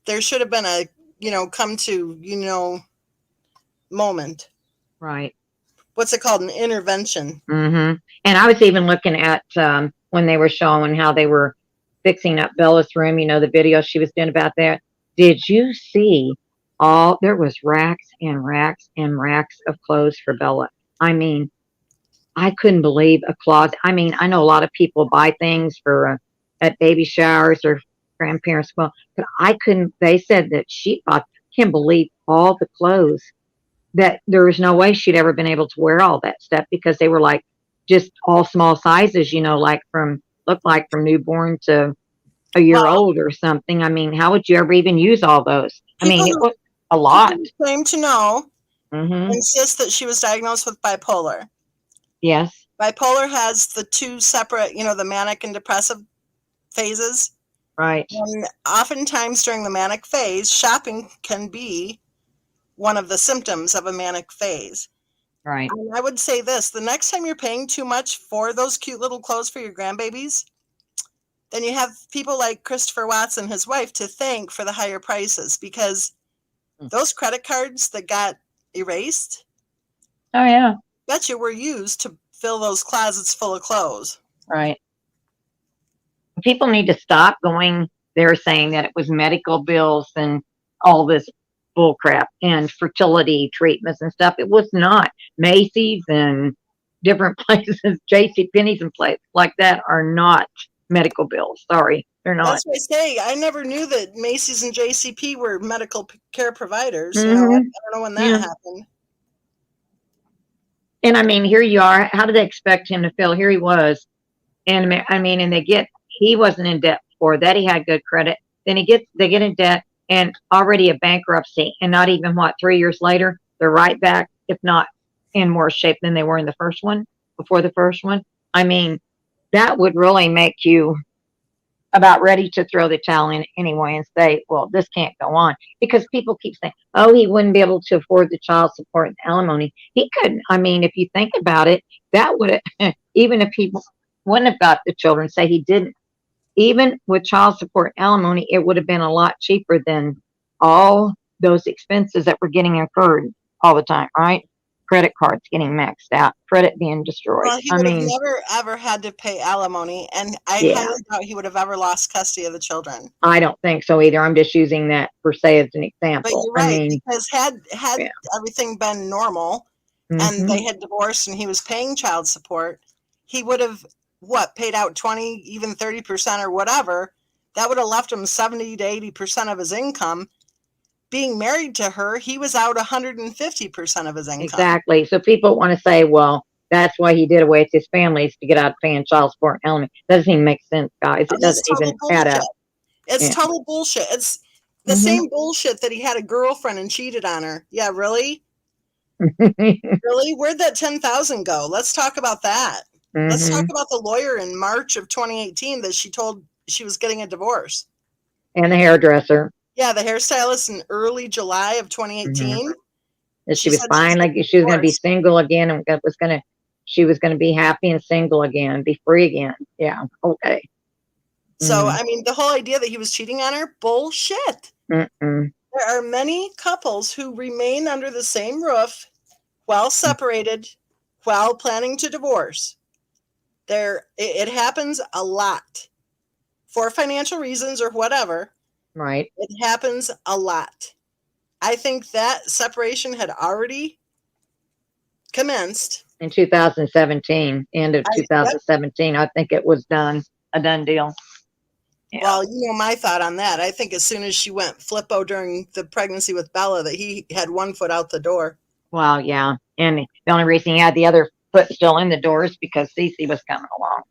there should have been a, come to, moment. Right. What's it called? An intervention. And I was even looking at when they were showing how they were fixing up Bella's room, the video she was doing about that. Did you see there was racks and racks and racks of clothes for Bella? I mean, I couldn't believe a closet. I mean, I know a lot of people buy things for at baby showers or grandparents. Well, but I couldn't. They said that she can't believe all the clothes, that there was no way she'd ever been able to wear all that stuff, because they were like just all small sizes, like looked like from newborn to a year old or something. I mean, how would you ever even use all those? I mean, it was a lot. Claim to know insist that she was diagnosed with bipolar. Yes. Bipolar has the two separate, the manic and depressive phases. Right. And oftentimes during the manic phase, shopping can be one of the symptoms of a manic phase. Right. And I would say this, the next time you're paying too much for those cute little clothes for your grandbabies, then you have people like Christopher Watts and his wife to thank for the higher prices, because those credit cards that got erased, oh yeah, bet you were used to fill those closets full of clothes. Right. People need to stop going there saying that it was medical bills and all this bull crap and fertility treatments and stuff. It was not. Macy's and different places, JCPenney's and places like that are not medical bills. Sorry, they're not. That's what I say. I never knew that Macy's and JCP were medical care providers. I don't know when that happened. And I mean, here you are. How did they expect him to feel? Here he was. And I mean, and he wasn't in debt before that. He had good credit. Then they get in debt and already a bankruptcy. And not even 3 years later, they're right back, if not in worse shape than they were in the first one, before the first one. I mean, that would really make you about ready to throw the towel in anyway and say, well, this can't go on, because people keep saying, oh, he wouldn't be able to afford the child support and alimony. He couldn't. I mean, if you think about it, that would have, even if he wouldn't have got the children, say he didn't, even with child support and alimony, it would have been a lot cheaper than all those expenses that were getting incurred all the time, right? credit cards getting maxed out, credit being destroyed. Well, he I would have mean, never ever had to pay alimony, and I yeah, highly doubt he would have ever lost custody of the children. I don't think so either. I'm just using that per se as an But example. you're I right, mean, because had yeah. everything been normal and Hmm. they had divorced and he was paying child support, he would have paid out 20, even 30% or whatever. That would have left him 70 to 80% of his income. Being married to her, he was out 150% of his income. Exactly. So people want to say, well, that's why he did away with his families to get out of paying child support and alimony. Doesn't even make sense, guys. It That's doesn't even total add bullshit. up. It's Yeah. total bullshit. It's the Hmm. same bullshit that he had a girlfriend and cheated on her. Yeah, really? Really? Where'd that 10,000 go? Let's talk about that. Let's talk about the lawyer in March of 2018 that she told she was getting a divorce. And the hairdresser. Yeah, the hairstylist in early July of 2018. That she was said fine, like she was going to be single again, and she was going to be happy and single again, be free again. Yeah. Okay. So, I mean, the whole idea that he was cheating on her, bullshit. There are many couples who remain under the same roof while separated, while planning to divorce. It happens a lot for financial reasons or whatever. Right. It happens a lot. I think that separation had already commenced in 2017, end of 2017. I think it was a done deal. Yeah. Well, you know my thought on that. I think as soon as she went flippo during the pregnancy with Bella, that he had one foot out the door. Well, yeah. And the only reason he had the other foot still in the door is because Cece was coming along.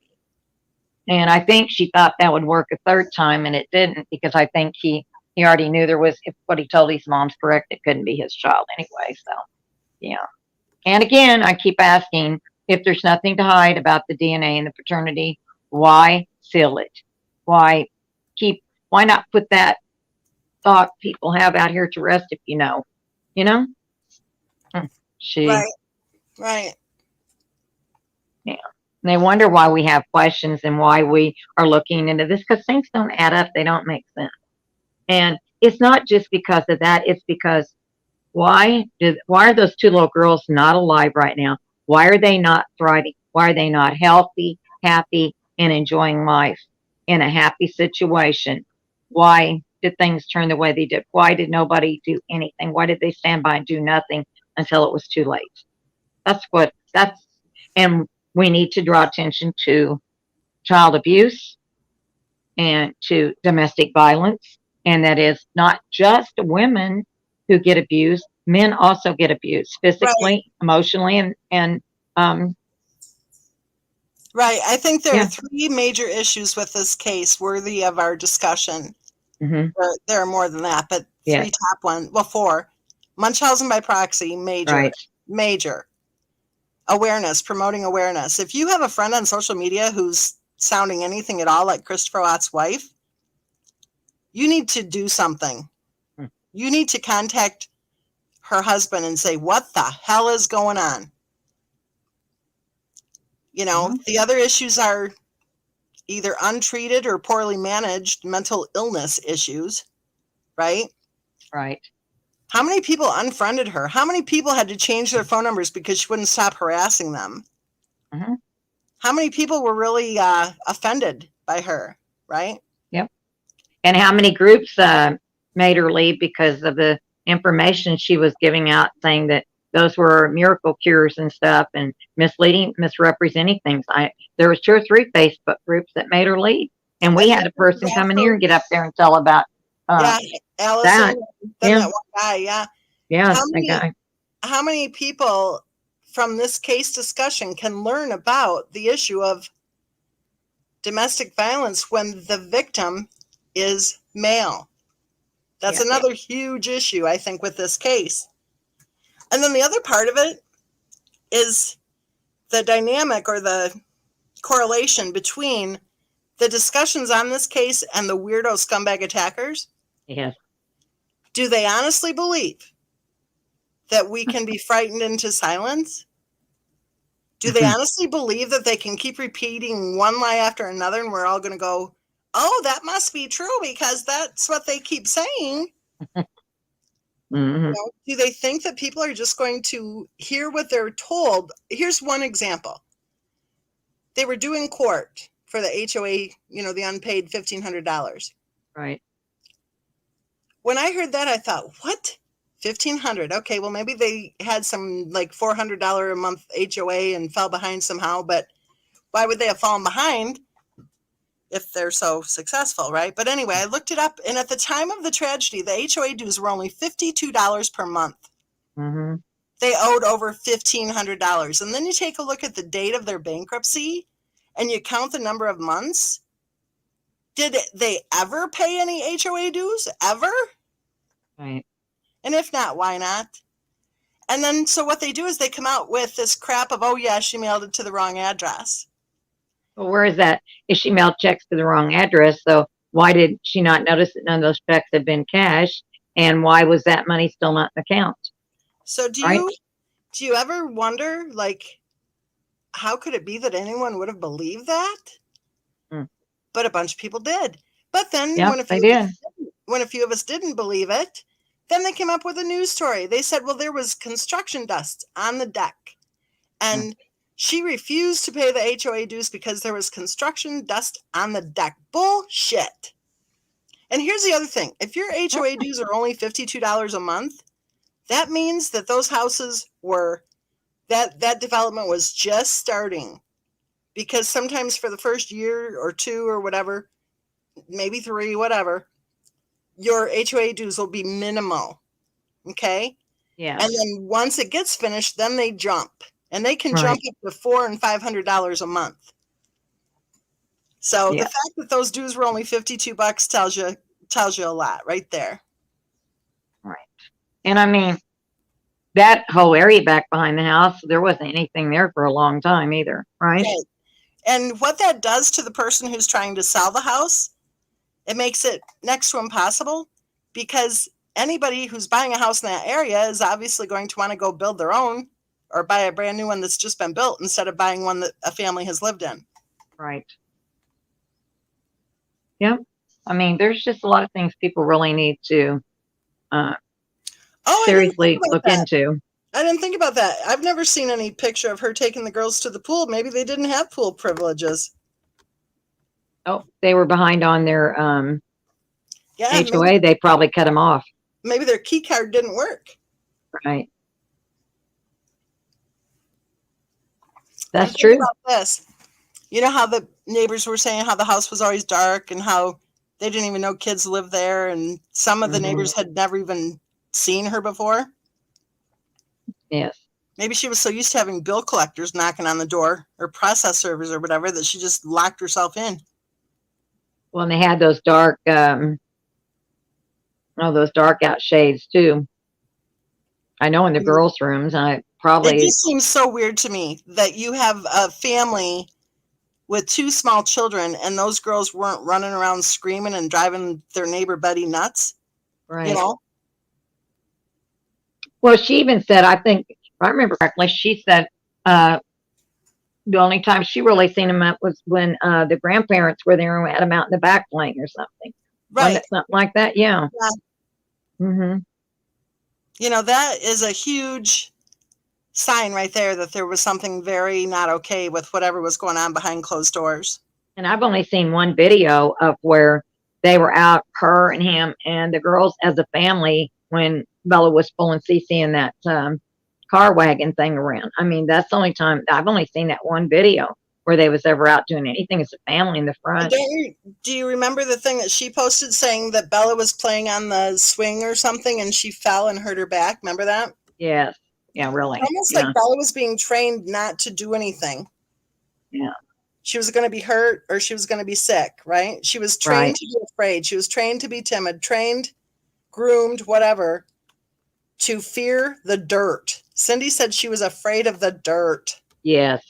And I think she thought that would work a third time, and it didn't, because I think he already knew there was, if what he told his mom's correct, it couldn't be his child anyway. So, yeah. And again, I keep asking, if there's nothing to hide about the DNA and the paternity, why seal it? Why not put that thought people have out here to rest if you know? Right. Yeah. And they wonder why we have questions and why we are looking into this, because things don't add up. They don't make sense. And it's not just because of that. It's because why are those two little girls not alive right now? Why are they not thriving? Why are they not healthy, happy, and enjoying life in a happy situation? Why did things turn the way they did? Why did nobody do anything? Why did they stand by and do nothing until it was too late? And we need to draw attention to child abuse and to domestic violence. And that is not just women who get abused. Men also get abused physically, emotionally, and right. I think there are three major issues with this case worthy of our discussion. There are more than that, but three top ones. Well, four. Munchausen by proxy, major. Awareness, promoting awareness. If you have a friend on social media who's sounding anything at all like Christopher Watt's wife, you need to do something. You need to contact her husband and say, what the hell is going on? The other issues are either untreated or poorly managed mental illness issues, right? Right. How many people unfriended her? How many people had to change their phone numbers because she wouldn't stop harassing them? How many people were really offended by her, right? Yep. And how many groups made her leave because of the information she was giving out, saying that those were miracle cures and stuff, and misrepresenting things. There was 2 or 3 Facebook groups that made her leave, and we had a person come in here and get up there and tell about Allison, that one guy, that guy. How many people from this case discussion can learn about the issue of domestic violence when the victim is male? That's another huge issue, I think, with this case. And then the other part of it is the dynamic or the correlation between the discussions on this case and the weirdo scumbag attackers. Yes. Do they honestly believe that we can be frightened into silence? Do they honestly believe that they can keep repeating one lie after another and we're all going to go, oh, that must be true because that's what they keep saying? Hmm. Do they think that people are just going to hear what they're told? Here's one example. They were due in court for the HOA, the unpaid $1,500. Right. When I heard that, I thought, what? $1,500. Okay, well, maybe they had some like $400 a month HOA and fell behind somehow, but why would they have fallen behind if they're so successful, right? But anyway, I looked it up, and at the time of the tragedy, the HOA dues were only $52 per month. Hmm. They owed over $1,500. And then you take a look at the date of their bankruptcy and you count the number of months. Did they ever pay any HOA dues? Ever? Right. And if not, why not? And then, so what they do is they come out with this crap of, oh, yeah, she mailed it to the wrong address. Well, where is that? If she mailed checks to the wrong address, so why did she not notice that none of those checks had been cashed? And why was that money still not in the account? So Right? do you ever wonder, like, how could it be that anyone would have believed that? Mm. But a bunch of people did. But then Yep, they did. when a few of us didn't believe it, then they came up with a news story. They said, well, there was construction dust on the deck. And she refused to pay the HOA dues because there was construction dust on the deck. Bullshit. And here's the other thing. If your HOA dues are only $52 a month, that means that those houses were, that development was just starting. Because sometimes for the first year or two or whatever, maybe 3, whatever, your HOA dues will be minimal. Okay? Yeah. And then once it gets finished, then they jump. And they can Right. jump up to $400 and $500 a month. So Yeah. the fact that those dues were only $52 tells you a lot right there. Right. And I mean, that whole area back behind the house, there wasn't anything there for a long time either, right? Okay. And what that does to the person who's trying to sell the house, it makes it next to impossible, because anybody who's buying a house in that area is obviously going to want to go build their own or buy a brand new one that's just been built instead of buying one that a family has lived in. Right. Yep. I mean, there's just a lot of things people really need to seriously look into. I didn't think about that. I've never seen any picture of her taking the girls to the pool. Maybe they didn't have pool privileges. Oh, they were behind on their Yeah, HOA. They probably cut them off. maybe their key card didn't work. Right. That's And think true. about this. You know how the neighbors were saying how the house was always dark and how they didn't even know kids lived there, and some of the neighbors had never even seen her before? Yes. Maybe she was so used to having bill collectors knocking on the door or process servers or whatever that she just locked herself in. Well, and they had those dark, those dark out shades too. I know in the girls' rooms, It just seems so weird to me that you have a family with 2 small children and those girls weren't running around screaming and driving their neighbor Betty nuts. right. You know? Well, she even said, I think, if I remember correctly, she said the only time she really seen them up was when the grandparents were there and had them out in the back playing or something. Right. Something like that. Yeah. Yeah. Mm-hmm. You know, that is a huge sign right there that there was something very not okay with whatever was going on behind closed doors. And I've only seen one video of where they were out, her and him and the girls as a family, when Bella was pulling Cece in that car wagon thing around. I mean, that's the only time I've only seen that one video where they was ever out doing anything as a family in the front. Do you remember the thing that she posted saying that Bella was playing on the swing or something and she fell and hurt her back? Remember that? Yes. Yeah, really. Almost like Bella was being trained not to do anything. Yeah. She was going to be hurt or she was going to be sick, right? She was trained to be afraid. She was trained to be timid, trained, groomed, whatever, to fear the dirt. Cindy said she was afraid of the dirt. Yes.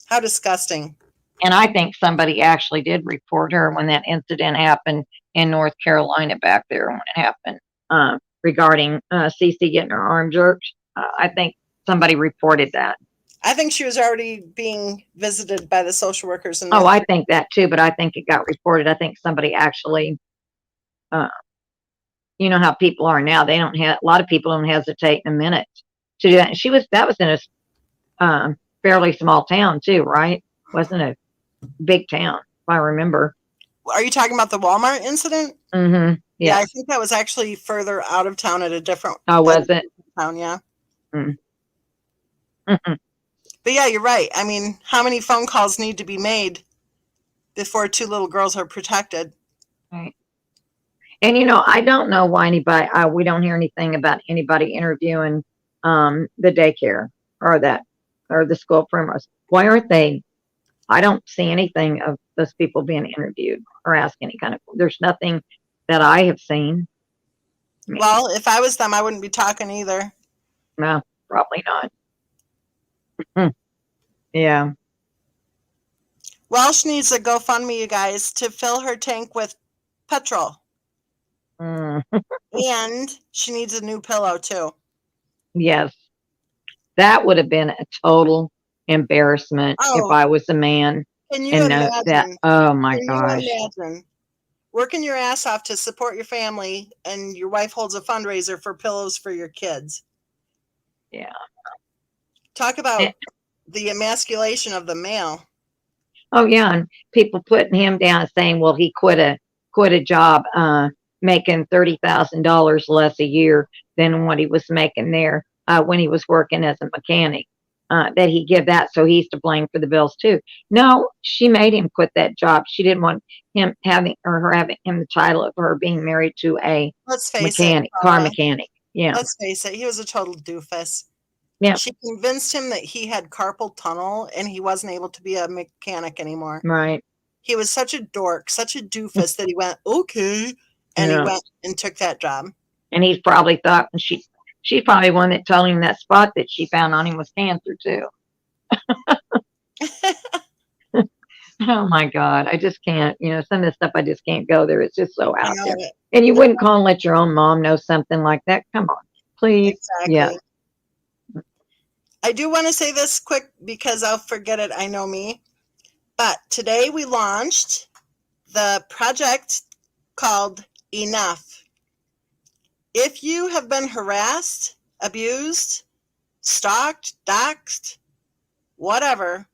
How disgusting. And I think somebody actually did report her when that incident happened in North Carolina back there when it happened regarding Cece getting her arm jerked. I think somebody reported that. I think she was already being visited by the social workers. I think that too, but I think it got reported. I think somebody actually you know how people are now. They don't have, a lot of people don't hesitate in a minute to do that. And that was in a fairly small town too, right? Wasn't a big town, if I remember. Are you talking about the Walmart incident? Mm-hmm. Yeah, Yeah. I think that was actually further out of town at a different Oh, was it? town, yeah. Mm-hmm. But yeah, you're right. I mean, how many phone calls need to be made before two little girls are protected? Right. And I don't know why we don't hear anything about anybody interviewing the daycare or the school primers. Why aren't they? I don't see anything of those people being interviewed or asked any kind of. There's nothing that I have seen. I mean, Well, if I was them, I wouldn't be talking either. no, probably not. Yeah. Welsh needs a GoFundMe, you guys, to fill her tank with petrol. Mm, And she needs a new pillow, too. yes. That would have been a total embarrassment if Oh, I was a man can you and know that. imagine? Oh my Can you gosh. imagine working your ass off to support your family and your wife holds a fundraiser for pillows for your kids? Yeah. Talk about the emasculation of the male. Oh yeah, and people putting him down saying, well, he quit a job making $30,000 less a year than what he was making there when he was working as a mechanic. That he give that, so he's to blame for the bills too. No, she made him quit that job. She didn't want him having the title of her being married to a Let's face mechanic, it, car Paula. mechanic. Yeah. Let's face it, he was a total doofus. Yeah. She convinced him that he had carpal tunnel and he wasn't able to be a mechanic anymore. Right. He was such a dork, such a doofus that he went, okay. And he went and took that job. And he's probably thought, and she's probably one that told him that spot that she found on him was cancer too. Oh my God. I just can't, some of the stuff I just can't go there. It's just so out there. And you wouldn't call and let your own mom know something like that. Come on, please. Exactly. Yeah. I do want to say this quick because I'll forget it. I know me. But today we launched the project called Enough. If you have been harassed, abused, stalked, doxxed, whatever,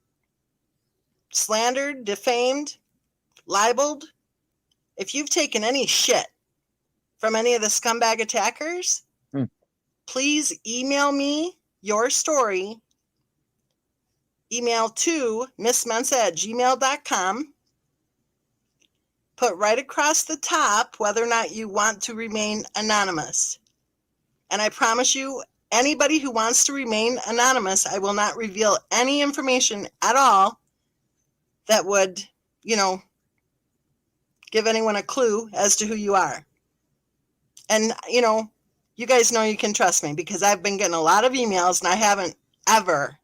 slandered, defamed, libeled, if you've taken any shit from any of the scumbag attackers, please email me your story. Email to missmensa@gmail.com. Put right across the top whether or not you want to remain anonymous. And I promise you, anybody who wants to remain anonymous, I will not reveal any information at all that would, give anyone a clue as to who you are. And, you guys know you can trust me because I've been getting a lot of emails and I haven't ever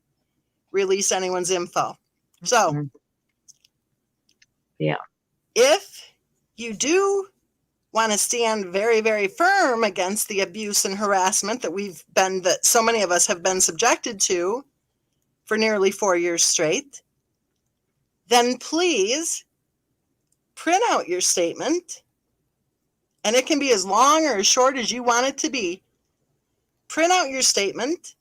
released anyone's info. So, yeah, if you do want to stand very, very firm against the abuse and harassment that so many of us have been subjected to for nearly 4 years straight, then please print out your statement, and it can be as long or as short as you want it to be. Print out your statement,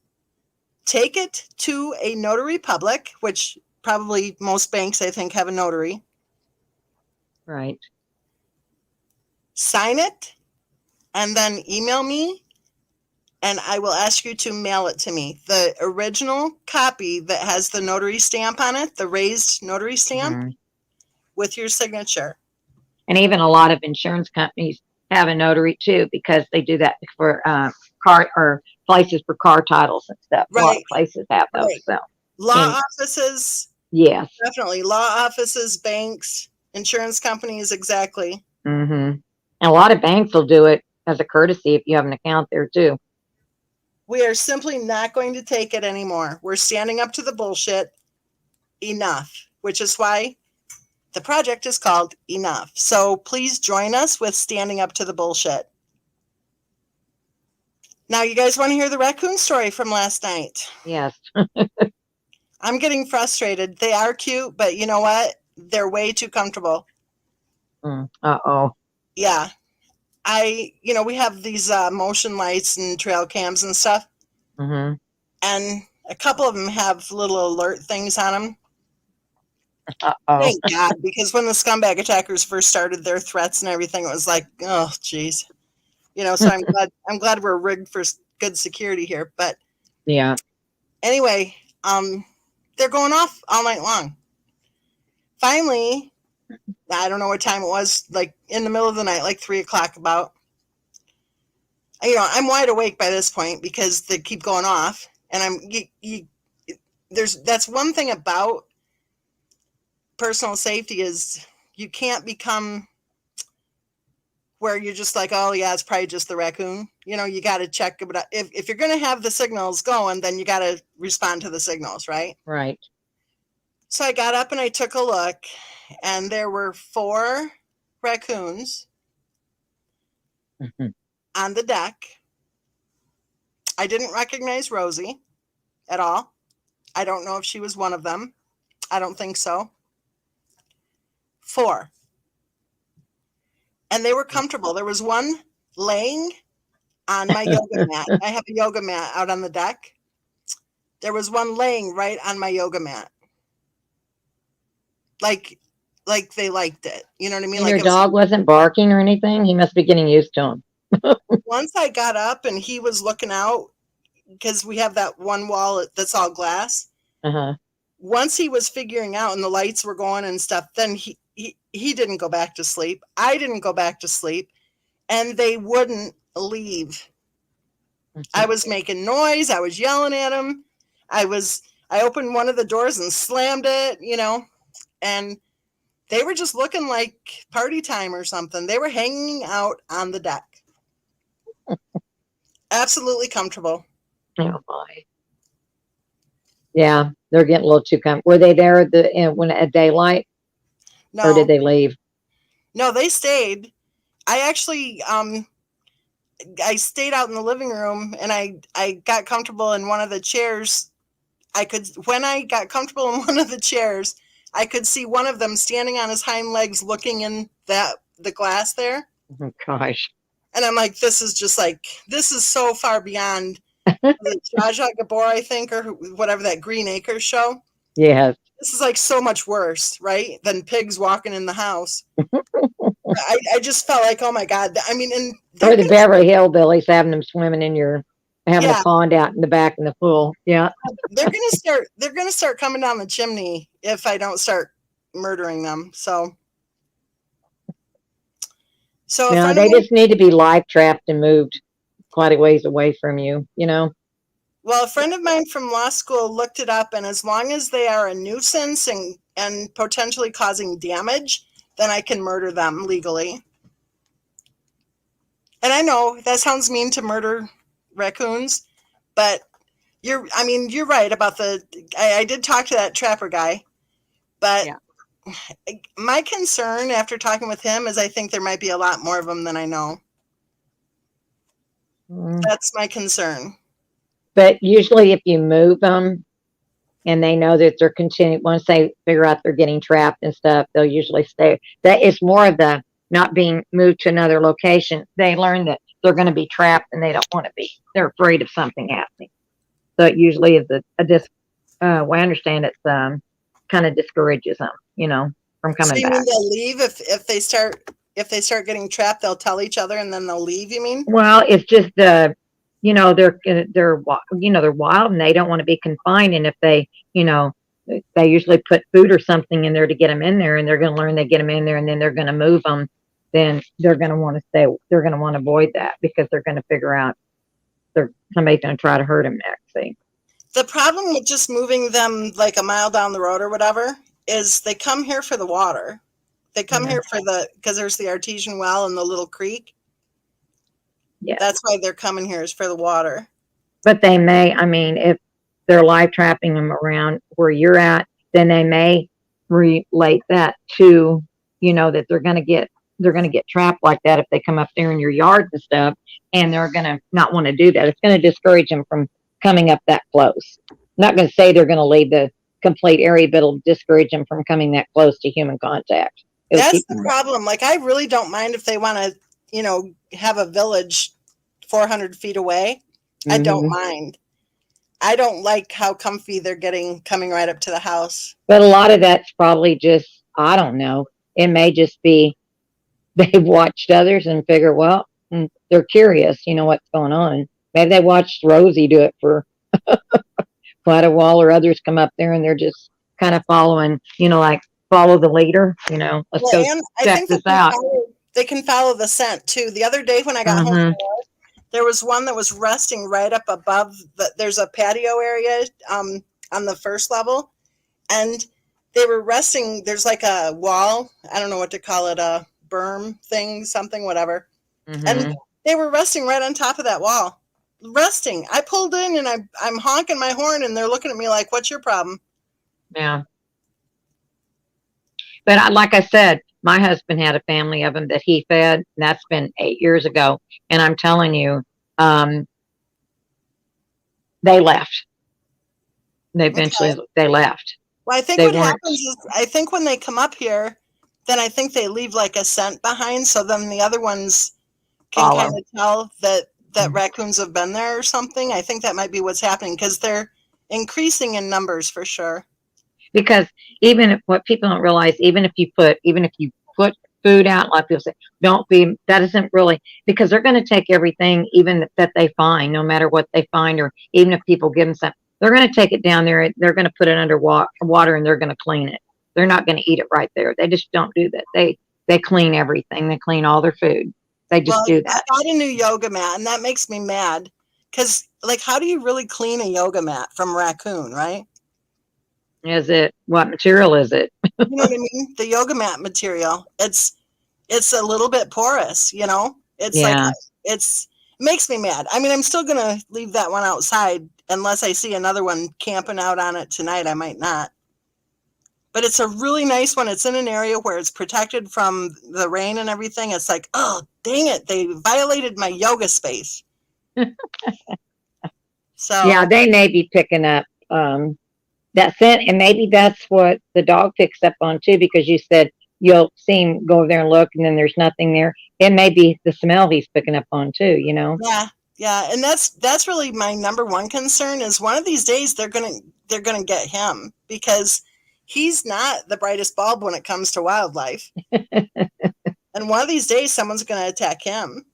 take it to a notary public, which probably most banks, I think, have a notary. Right. Sign it, and then email me, and I will ask you to mail it to me. The original copy that has the notary stamp on it, the raised notary stamp, with your signature. And even a lot of insurance companies have a notary too, because they do that for car or places for car titles and stuff. Right. A lot of places have those. Right. So Law offices. Yes. Definitely. Law offices, banks, insurance companies, exactly. And a lot of banks will do it as a courtesy if you have an account there too. We are simply not going to take it anymore. We're standing up to the bullshit. Enough. Which is why the project is called Enough. So please join us with standing up to the bullshit. Now, you guys want to hear the raccoon story from last night? Yes. I'm getting frustrated. They are cute, but you know what? They're way too comfortable. Uh-oh. Yeah. we have these motion lights and trail cams and stuff, Mm-hmm. and a couple of them have little alert things on them. Uh-oh. Thank God, because when the scumbag attackers first started their threats and everything, it was like, oh, geez. So I'm glad we're rigged for good security here. But Yeah. anyway, they're going off all night long. Finally, I don't know what time it was, like in the middle of the night, like 3:00 about. I'm wide awake by this point because they keep going off, and that's one thing about personal safety is you can't become where you're just like, oh yeah, it's probably just the raccoon. You got to check it out. If you're going to have the signals going, then you got to respond to the signals, right? Right. So I got up and I took a look, and there were 4 raccoons Mm-hmm. on the deck. I didn't recognize Rosie at all. I don't know if she was one of them. I don't think so. 4. And they were comfortable. There was one laying on my yoga mat. I have a yoga mat out on the deck. There was one laying right on my yoga mat. Like they liked it. You know what I mean? And like your dog wasn't barking or anything? He must be getting used to him. Once I got up and he was looking out, because we have that one wall that's all glass. Uh-huh. Once he was figuring out and the lights were going and stuff, then he didn't go back to sleep. I didn't go back to sleep, and they wouldn't leave. Mm-hmm. I was making noise. I was yelling at them. I opened one of the doors and slammed it, and they were just looking like party time or something. They were hanging out on the deck. Absolutely comfortable. Oh my. Yeah, they're getting a little too comfortable. Were they there at daylight? No. Or did they leave? No, they stayed. I actually I stayed out in the living room, and I got comfortable in one of the chairs. When I got comfortable in one of the chairs, I could see one of them standing on his hind legs looking in the glass there. Oh gosh. And I'm like, this is so far beyond the Jaja Gabor, I think, or whatever, that Green Acres show. Yes. This is like so much worse, right, than pigs walking in the house. I just felt like, oh my God. I mean, and or the Beverly Hillbillies having them swimming having a pond out in the back in the pool. Yeah. They're gonna start coming down the chimney if I don't start murdering them. So no, they just need to be live trapped and moved quite a ways away from you, Well, a friend of mine from law school looked it up, and as long as they are a nuisance and potentially causing damage, then I can murder them legally. And I know that sounds mean to murder raccoons, but you're right about I did talk to that trapper guy, but my concern after talking with him is I think there might be a lot more of them than I know. That's my concern. But usually if you move them and they know that they're continuing, once they figure out they're getting trapped and stuff, they'll usually stay. That is more of the not being moved to another location. They learn that they're going to be trapped and they don't want to be. They're afraid of something happening. So it usually is I understand it's kind of discourages them, from coming back. So you mean they'll leave if they start getting trapped? They'll tell each other and then they'll leave. You mean? Well, it's just they're wild and they don't want to be confined. And if they usually put food or something in there to get them in there, and they're going to learn they get them in there, and then they're going to move them. Then they're going to want to stay. They're going to want to avoid that because they're going to figure out somebody's going to try to hurt them next. See? The problem with just moving them like a mile down the road or whatever is they come here for the water. They come here because there's the artesian well and the little creek. Yeah, that's why they're coming here, is for the water. But they may, if they're live trapping them around where you're at, then they may relate that to, that they're going to get trapped like that if they come up there in your yard and stuff, and they're going to not want to do that. It's going to discourage them from coming up that close. I'm not going to say they're going to leave the complete area, but it'll discourage them from coming that close to human contact. That's the problem. Like, I really don't mind if they want to, have a village 400 feet away, I don't mind. I don't like how comfy they're getting coming right up to the house. But a lot of that's probably just, I don't know. It may just be they've watched others and figure, well, they're curious, what's going on. Maybe they watched Rosie do it for quite a while, or others come up there and they're just kind of following, like follow the leader, let's go check this out. They can follow the scent too. The other day when I got home, there was one that was resting right up above. There's a patio area on the first level, and they were resting. There's like a wall. I don't know what to call it, a berm thing, something, whatever. And they were resting right on top of that wall. Resting. I pulled in and I'm honking my horn, and they're looking at me like, "What's your problem?" Yeah. But like I said, my husband had a family of them that he fed. And that's been 8 years ago. And I'm telling you, they left. They eventually they left. Well, I think what happens is, I think when they come up here, then I think they leave like a scent behind. So then the other ones can kind of tell that raccoons have been there or something. I think that might be what's happening, because they're increasing in numbers for sure. Because even if, what people don't realize, even if you put food out, like people say, that isn't really, because they're going to take everything, even that they find, no matter what they find, or even if people give them something, they're going to take it down there, they're going to put it under water, and they're going to clean it. They're not going to eat it right there. They just don't do that. They clean everything. They clean all their food. They just do that. I got a new yoga mat, and that makes me mad, because like, how do you really clean a yoga mat from Raccoon, right? What material is it? You know what I mean? The yoga mat material. It's a little bit porous, It's like, it makes me mad. I mean, I'm still going to leave that one outside unless I see another one camping out on it tonight. I might not. But it's a really nice one. It's in an area where it's protected from the rain and everything. It's like, oh, dang it. They violated my yoga space. So yeah, they may be picking up that scent, and maybe that's what the dog picks up on too, because you said you'll see him go over there and look, and then there's nothing there. It may be the smell he's picking up on too, Yeah, and that's really my number one concern, is one of these days they're gonna get him, because he's not the brightest bulb when it comes to wildlife. And one of these days someone's gonna attack him.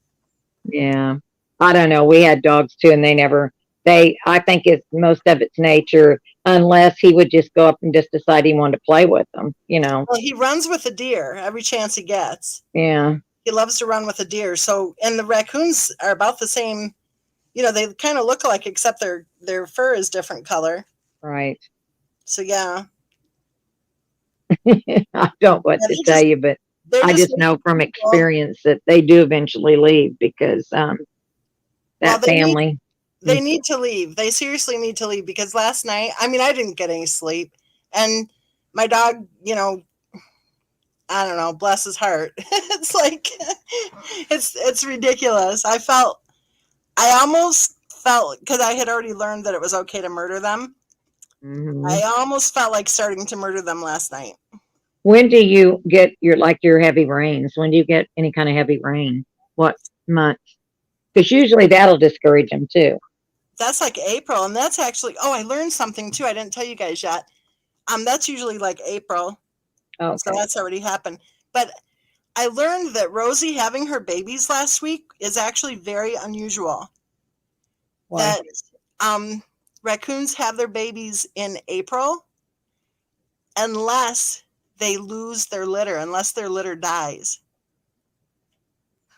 Yeah, I don't know. We had dogs too, and I think it's most of it's nature, unless he would just go up and just decide he wanted to play with them, Well, he runs with a deer every chance he gets. Yeah. He loves to run with a deer. So, and the raccoons are about the same, they kind of look alike, except their fur is different color. Right. So, yeah. I don't know what to tell you, but I just know from experience that they do eventually leave, because family. They need to leave. They seriously need to leave, because last night, I mean, I didn't get any sleep, and my dog, I don't know, bless his heart. It's like, it's ridiculous. I almost felt, because I had already learned that it was okay to murder them. I almost felt like starting to murder them last night. When do you get your heavy rains? When do you get any kind of heavy rain? What month? Because usually that'll discourage them too. That's like April, and that's actually, I learned something too. I didn't tell you guys yet. That's usually like April. Okay. So that's already happened. But I learned that Rosie having her babies last week is actually very unusual. Why? That raccoons have their babies in April unless they lose their litter, unless their litter dies.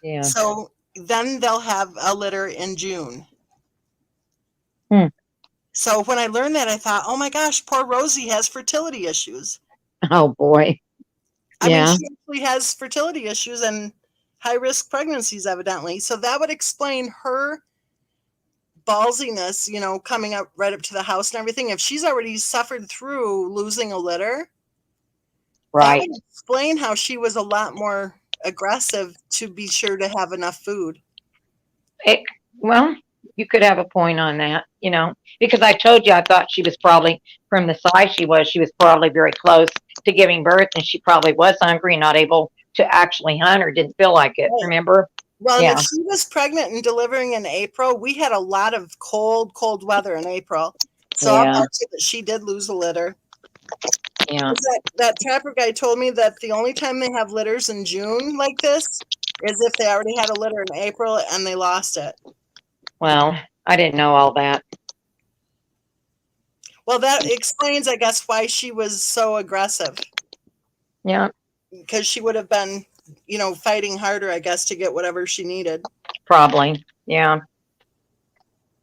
Yeah. So then they'll have a litter in June. So when I learned that, I thought, oh my gosh, poor Rosie has fertility issues. Oh boy. I mean, she actually has fertility issues and high-risk pregnancies, evidently. So that would explain her ballsiness, coming up right up to the house and everything. If she's already suffered through losing a litter, right, that would explain how she was a lot more aggressive to be sure to have enough food. Well, you could have a point on that, because I told you, I thought she was probably, from the size she was probably very close to giving birth, and she probably was hungry and not able to actually hunt, or didn't feel like it. Right. Remember? Well, and if Yeah. she was pregnant and delivering in April, we had a lot of cold weather in April. So I'll Yeah. bet you that she did lose a litter. Yeah. 'Cause that trapper guy told me that the only time they have litters in June like this is if they already had a litter in April and they lost it. Well, I didn't know all that. Well, that explains, I guess, why she was so aggressive. Yeah. Because she would have been, fighting harder, I guess, to get whatever she needed. Probably. Yeah.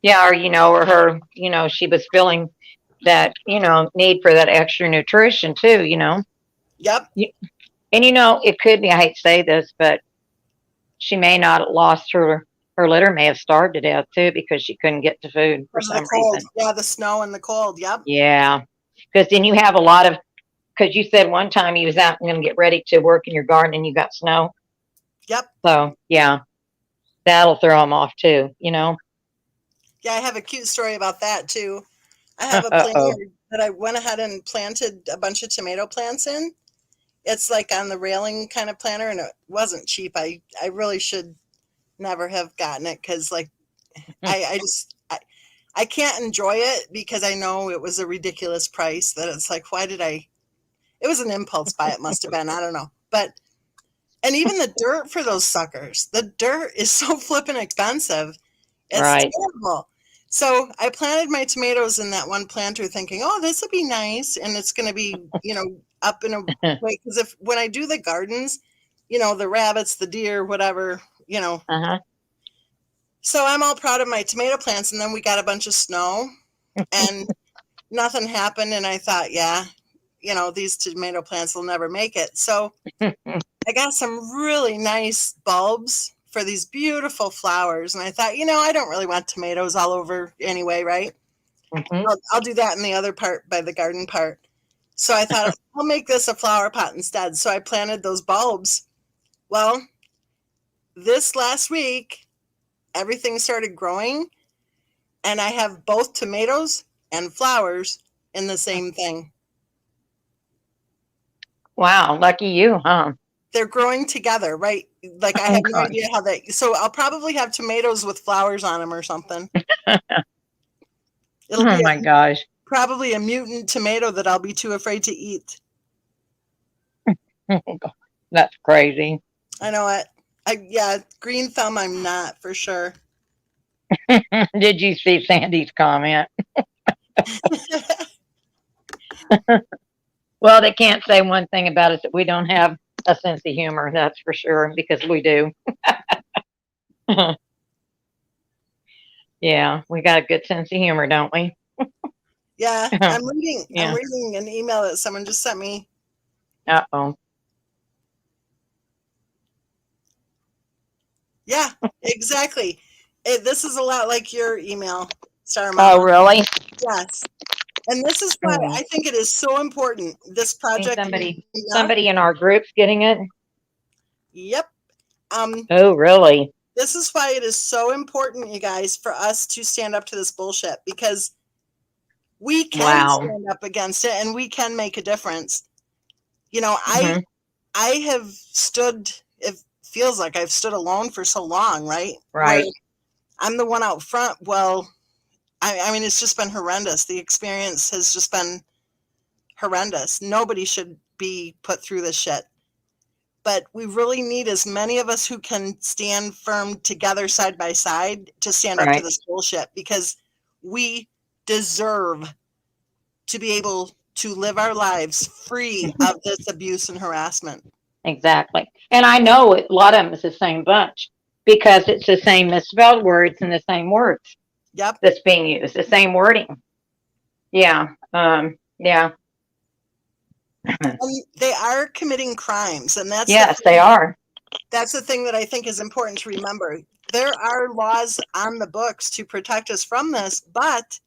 Yeah. Or her, she was feeling that, need for that extra nutrition too, Yep. And, it could be, I hate to say this, but she may not have lost her litter may have starved to death too because she couldn't get to food for Because of the some cold. reason. Yeah, the snow and the cold. Yep. Yeah. Because then you have a lot of, because you said one time you was out and going to get ready to work in your garden and you got snow. Yep. So, yeah, that'll throw them off too, Yeah, I have a cute story about that too. I have a Uh-oh. planter that I went ahead and planted a bunch of tomato plants in. It's like on the railing kind of planter, and it wasn't cheap. I really should never have gotten it because, like, I can't enjoy it because I know it was a ridiculous price. That it's like, why did I? It was an impulse buy. It must have been. I don't know, but. And even the dirt for those suckers, the dirt is so flippin' expensive. It's Right. terrible. So I planted my tomatoes in that one planter thinking, oh, this will be nice. And it's going to be, up in a way. Because when I do the gardens, the rabbits, the deer, whatever, Uh-huh. So I'm all proud of my tomato plants. And then we got a bunch of snow and nothing happened. And I thought, yeah, these tomato plants will never make it. So I got some really nice bulbs for these beautiful flowers. And I thought, I don't really want tomatoes all over anyway, right? Mhm. I'll do that in the other part by the garden part. So I thought, I'll make this a flower pot instead. So I planted those bulbs. Well, this last week, everything started growing. And I have both tomatoes and flowers in the same thing. Wow, lucky you, huh? They're growing together, right? Like I Oh, have no gosh. idea how they. So I'll probably have tomatoes with flowers on them or something. It'll Oh be my gosh. probably a mutant tomato that I'll be too afraid to eat. That's crazy. I know it. Yeah, green thumb. I'm not for sure. Did you see Sandy's comment? Well, they can't say one thing about us that we don't have a sense of humor, that's for sure, because we do. Yeah, we got a good sense of humor, don't we? Yeah, I'm reading. Yeah. I'm reading an email that someone just sent me. Uh-oh. Yeah, exactly. This is a lot like your email, Star Mama. Oh, really? Yes. And this is why I think it is so important. This project. Somebody in our group's getting it? Yep. Oh, really? This is why it is so important, you guys, for us to stand up to this bullshit because we can stand up against it and we can make a difference. I have stood, it feels like I've stood alone for so long, right? Right. Where I'm the one out front. Well, I mean, it's just been horrendous. The experience has just been horrendous. Nobody should be put through this shit. But we really need as many of us who can stand firm together side by side to stand up to this bullshit because we deserve to be able to live our lives free of this abuse and harassment. Exactly. And I know a lot of them is the same bunch because it's the same misspelled words and the same words. Yep. That's being used, the same wording. Yeah. Yeah. And they are committing crimes, and that's they are. That's the thing that I think is important to remember. There are laws on the books to protect us from this, but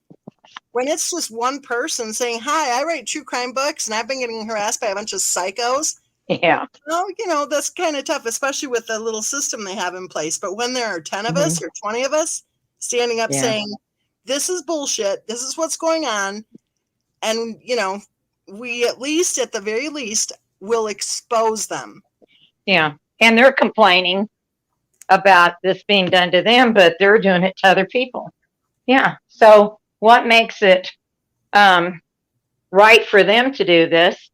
when it's just one person saying, "Hi, I write true crime books, and I've been getting harassed by a bunch of psychos," yeah, well, that's kind of tough, especially with the little system they have in place. But when there are 10 of us or 20 of us standing up saying, "This is bullshit. This is what's going on," and we at the very least will expose them. Yeah. And they're complaining about this being done to them, but they're doing it to other people. Yeah. So what makes it right for them to do this?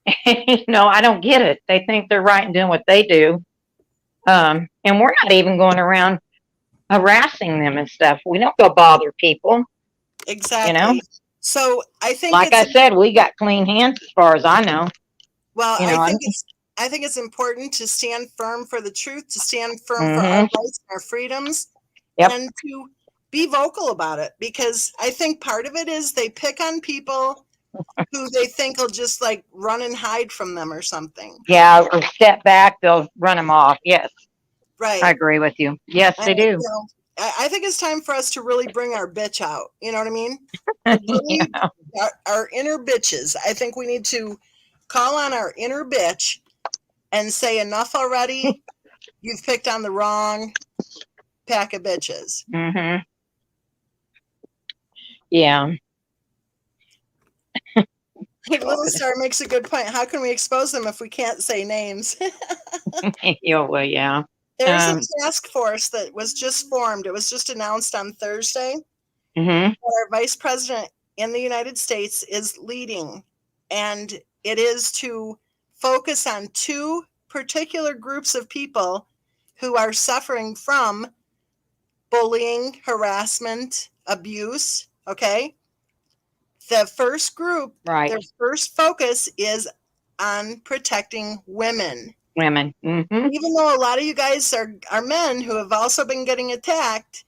I don't get it. They think they're right in doing what they do. And we're not even going around harassing them and stuff. We don't go bother people, Exactly. So I think Like I said, we got clean hands as far as I know. well, I think it's important to stand firm for the truth, to stand firm for our Mhm. rights and our freedoms, Yep. and to be vocal about it. Because I think part of it is they pick on people who they think will just like run and hide from them or something. Yeah, or step back, they'll run them off. Yes, I Right. agree with you. Yes, they And, do. I think it's time for us to really bring our bitch out. You know what I mean? To really, Yeah. our inner bitches. I think we need to call on our inner bitch and say, enough already. You've picked on the wrong pack of bitches. Mhm. Yeah. Little Star makes a good point. How can we expose them if we can't say names? Yeah. Well, yeah. There's a task force that was just formed. It was just announced on Thursday. Mhm. Our vice president in the United States is leading, and it is to focus on two particular groups of people who are suffering from bullying, harassment, abuse. Okay. The first group, Right. their first focus is on protecting women. Women. Mhm. Even though a lot of you guys are men who have also been getting attacked,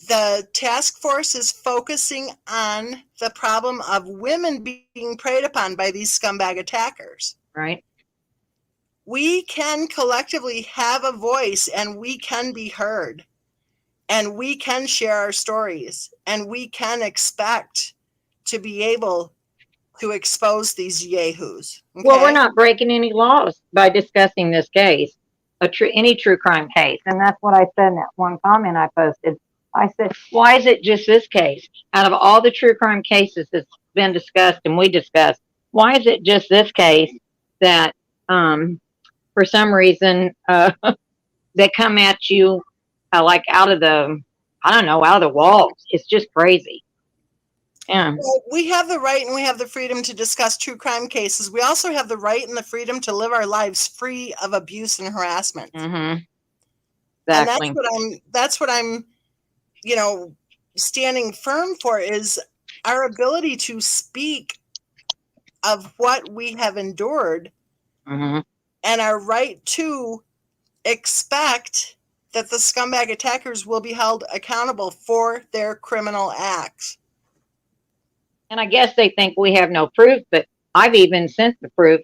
the task force is focusing on the problem of women being preyed upon by these scumbag attackers. Right. We can collectively have a voice, and we can be heard, and we can share our stories, and we can expect to be able to expose these yahoos. Okay? Well, we're not breaking any laws by discussing this case, any true crime case, and that's what I said in that one comment I posted. I said, "Why is it just this case? Out of all the true crime cases that's been discussed and we discussed, why is it just this case that, for some reason, they come at you like out of the, I don't know, out of the walls? It's just crazy." Yeah. Well, we have the right and we have the freedom to discuss true crime cases. We also have the right and the freedom to live our lives free of abuse and harassment. Mm-hmm. And Exactly. that's what I'm, standing firm for, is our ability to speak of what we have endured, Mm-hmm. and our right to expect that the scumbag attackers will be held accountable for their criminal acts. And I guess they think we have no proof, but I've even sent the proof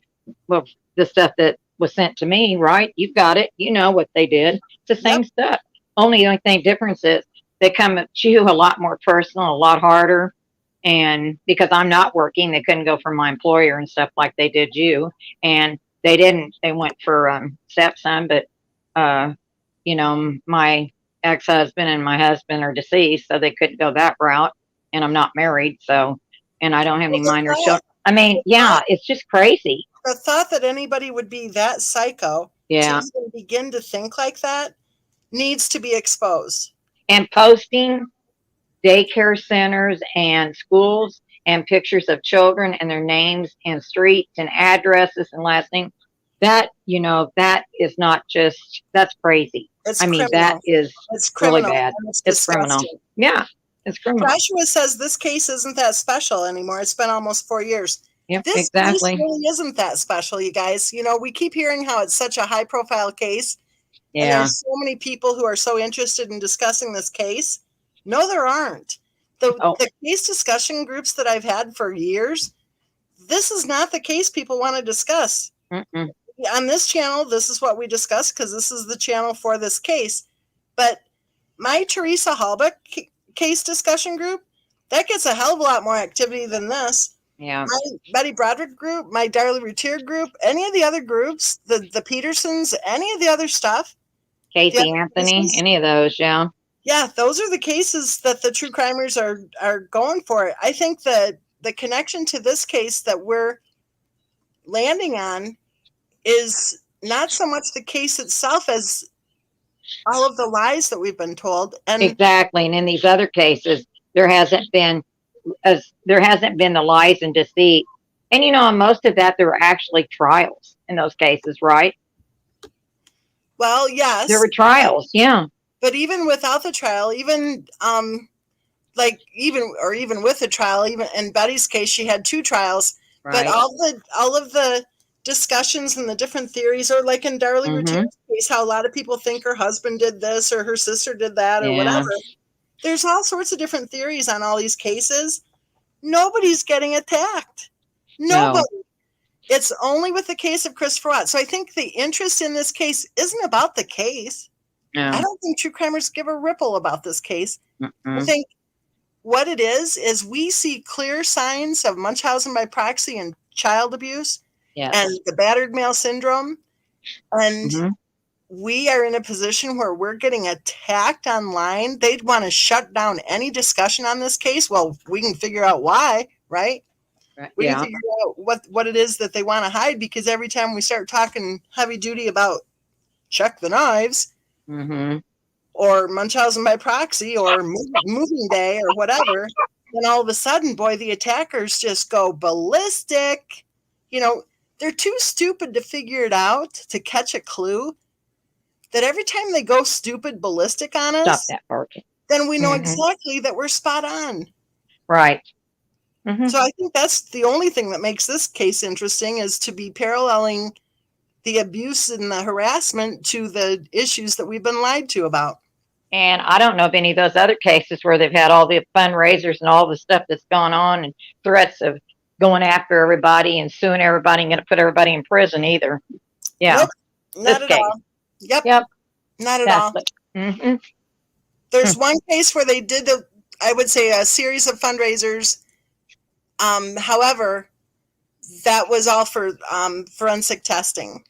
of the stuff that was sent to me, right? You've got it. You know what they did. It's the same stuff. Only the only thing difference is they come at you a lot more personal, a lot harder. And because I'm not working, they couldn't go for my employer and stuff like they did you. And they didn't. They went for stepson, but my ex-husband and my husband are deceased, so they couldn't go that route. And I'm not married, so, and I don't have any minor children. I mean, yeah, it's just crazy. The thought that anybody would be that psycho to even begin to think like that needs to be exposed. And posting daycare centers and schools and pictures of children and their names and streets and addresses and last name, that is not just, that's crazy. It's criminal. That is really bad. It's criminal. Yeah, it's criminal. Joshua says this case isn't that special anymore. It's been almost 4 years. Yep, this exactly. case really isn't that special, you guys. We keep hearing how it's such a high profile case. Yeah. And there's so many people who are so interested in discussing this case. No, there aren't. The case discussion groups that I've had for years, this is not the case people want to discuss. Mm-mm. On this channel, this is what we discuss because this is the channel for this case. But my Teresa Halbach case discussion group, that gets a hell of a lot more activity than this. Yeah. My Betty Broderick group, my Darlie Routier group, any of the other groups, the Petersons, any of the other stuff. Casey Anthony, any of those, yeah. Yeah, those are the cases that the true crimers are going for. I think that the connection to this case that we're landing on is not so much the case itself as all of the lies that we've been told. And Exactly. And in these other cases, there hasn't been the lies and deceit. And in most of that, there were actually trials in those cases, right? well, yes, There were trials, yeah. but even without the trial, even even with the trial, even in Betty's case, she had 2 trials. But Right. all of the discussions and the different theories, or like in Darlie Routine's case, how a lot of people think her husband did this or her sister did that or Yeah. whatever. There's all sorts of different theories on all these cases. Nobody's getting attacked. Nobody. No. It's only with the case of Christopher Watts. So I think the interest in this case isn't about the case. No. I don't think true crimers give a ripple about this case. I Mm-mm. think what it is we see clear signs of Munchausen by proxy and child abuse Yes. and the battered male syndrome. And Mhm. we are in a position where we're getting attacked online. They'd want to shut down any discussion on this case. Well, we can figure out why, right? Right. We Yeah. can figure out what it is that they want to hide, because every time we start talking heavy duty about check the knives Mm-hmm. or Munchausen by proxy or moving day or whatever, then all of a sudden, boy, the attackers just go ballistic. They're too stupid to figure it out, to catch a clue, that every time they go stupid ballistic on Stop us, that barking. then we know Mhm. exactly that we're spot on. Right. Mm-hmm. So I think that's the only thing that makes this case interesting, is to be paralleling the abuse and the harassment to the issues that we've been lied to about. And I don't know of any of those other cases where they've had all the fundraisers and all the stuff that's gone on and threats of going after everybody and suing everybody and going to put everybody in prison either. Yeah. Nope, not This at case. all. Yep. Yep. Not at That's all. Mm-hmm. There's one case where they did I would say, a series of fundraisers. However, that was all for forensic testing.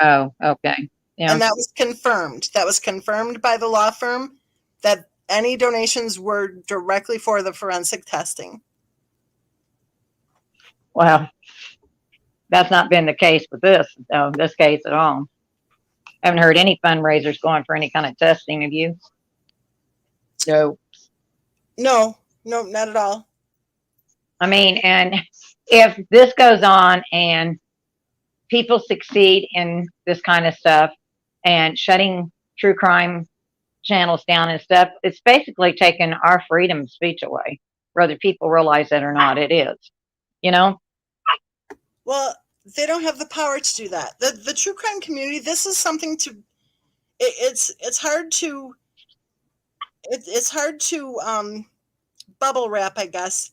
Oh, okay. Yeah. And that was confirmed. That was confirmed by the law firm, that any donations were directly for the forensic testing. Well, that's not been the case with this case at all. I haven't heard any fundraisers going for any kind of testing. Have you? No. No, not at all. I mean, and if this goes on and people succeed in this kind of stuff and shutting true crime channels down and stuff, it's basically taking our freedom of speech away, whether people realize it or not. It is, Well, they don't have the power to do that. The true crime community, this is something it's hard to bubble wrap, I guess,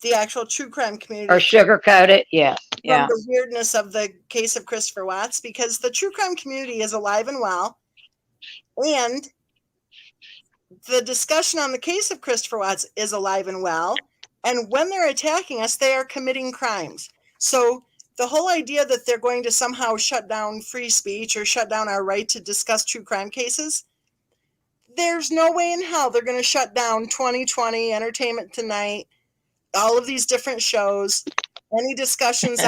the actual true crime community, or sugarcoat it. Yes. Yeah. From the weirdness of the case of Christopher Watts, because the true crime community is alive and well, and the discussion on the case of Christopher Watts is alive and well, and when they're attacking us, they are committing crimes. So the whole idea that they're going to somehow shut down free speech or shut down our right to discuss true crime cases, there's no way in hell they're going to shut down 2020, Entertainment Tonight, all of these different shows, any discussions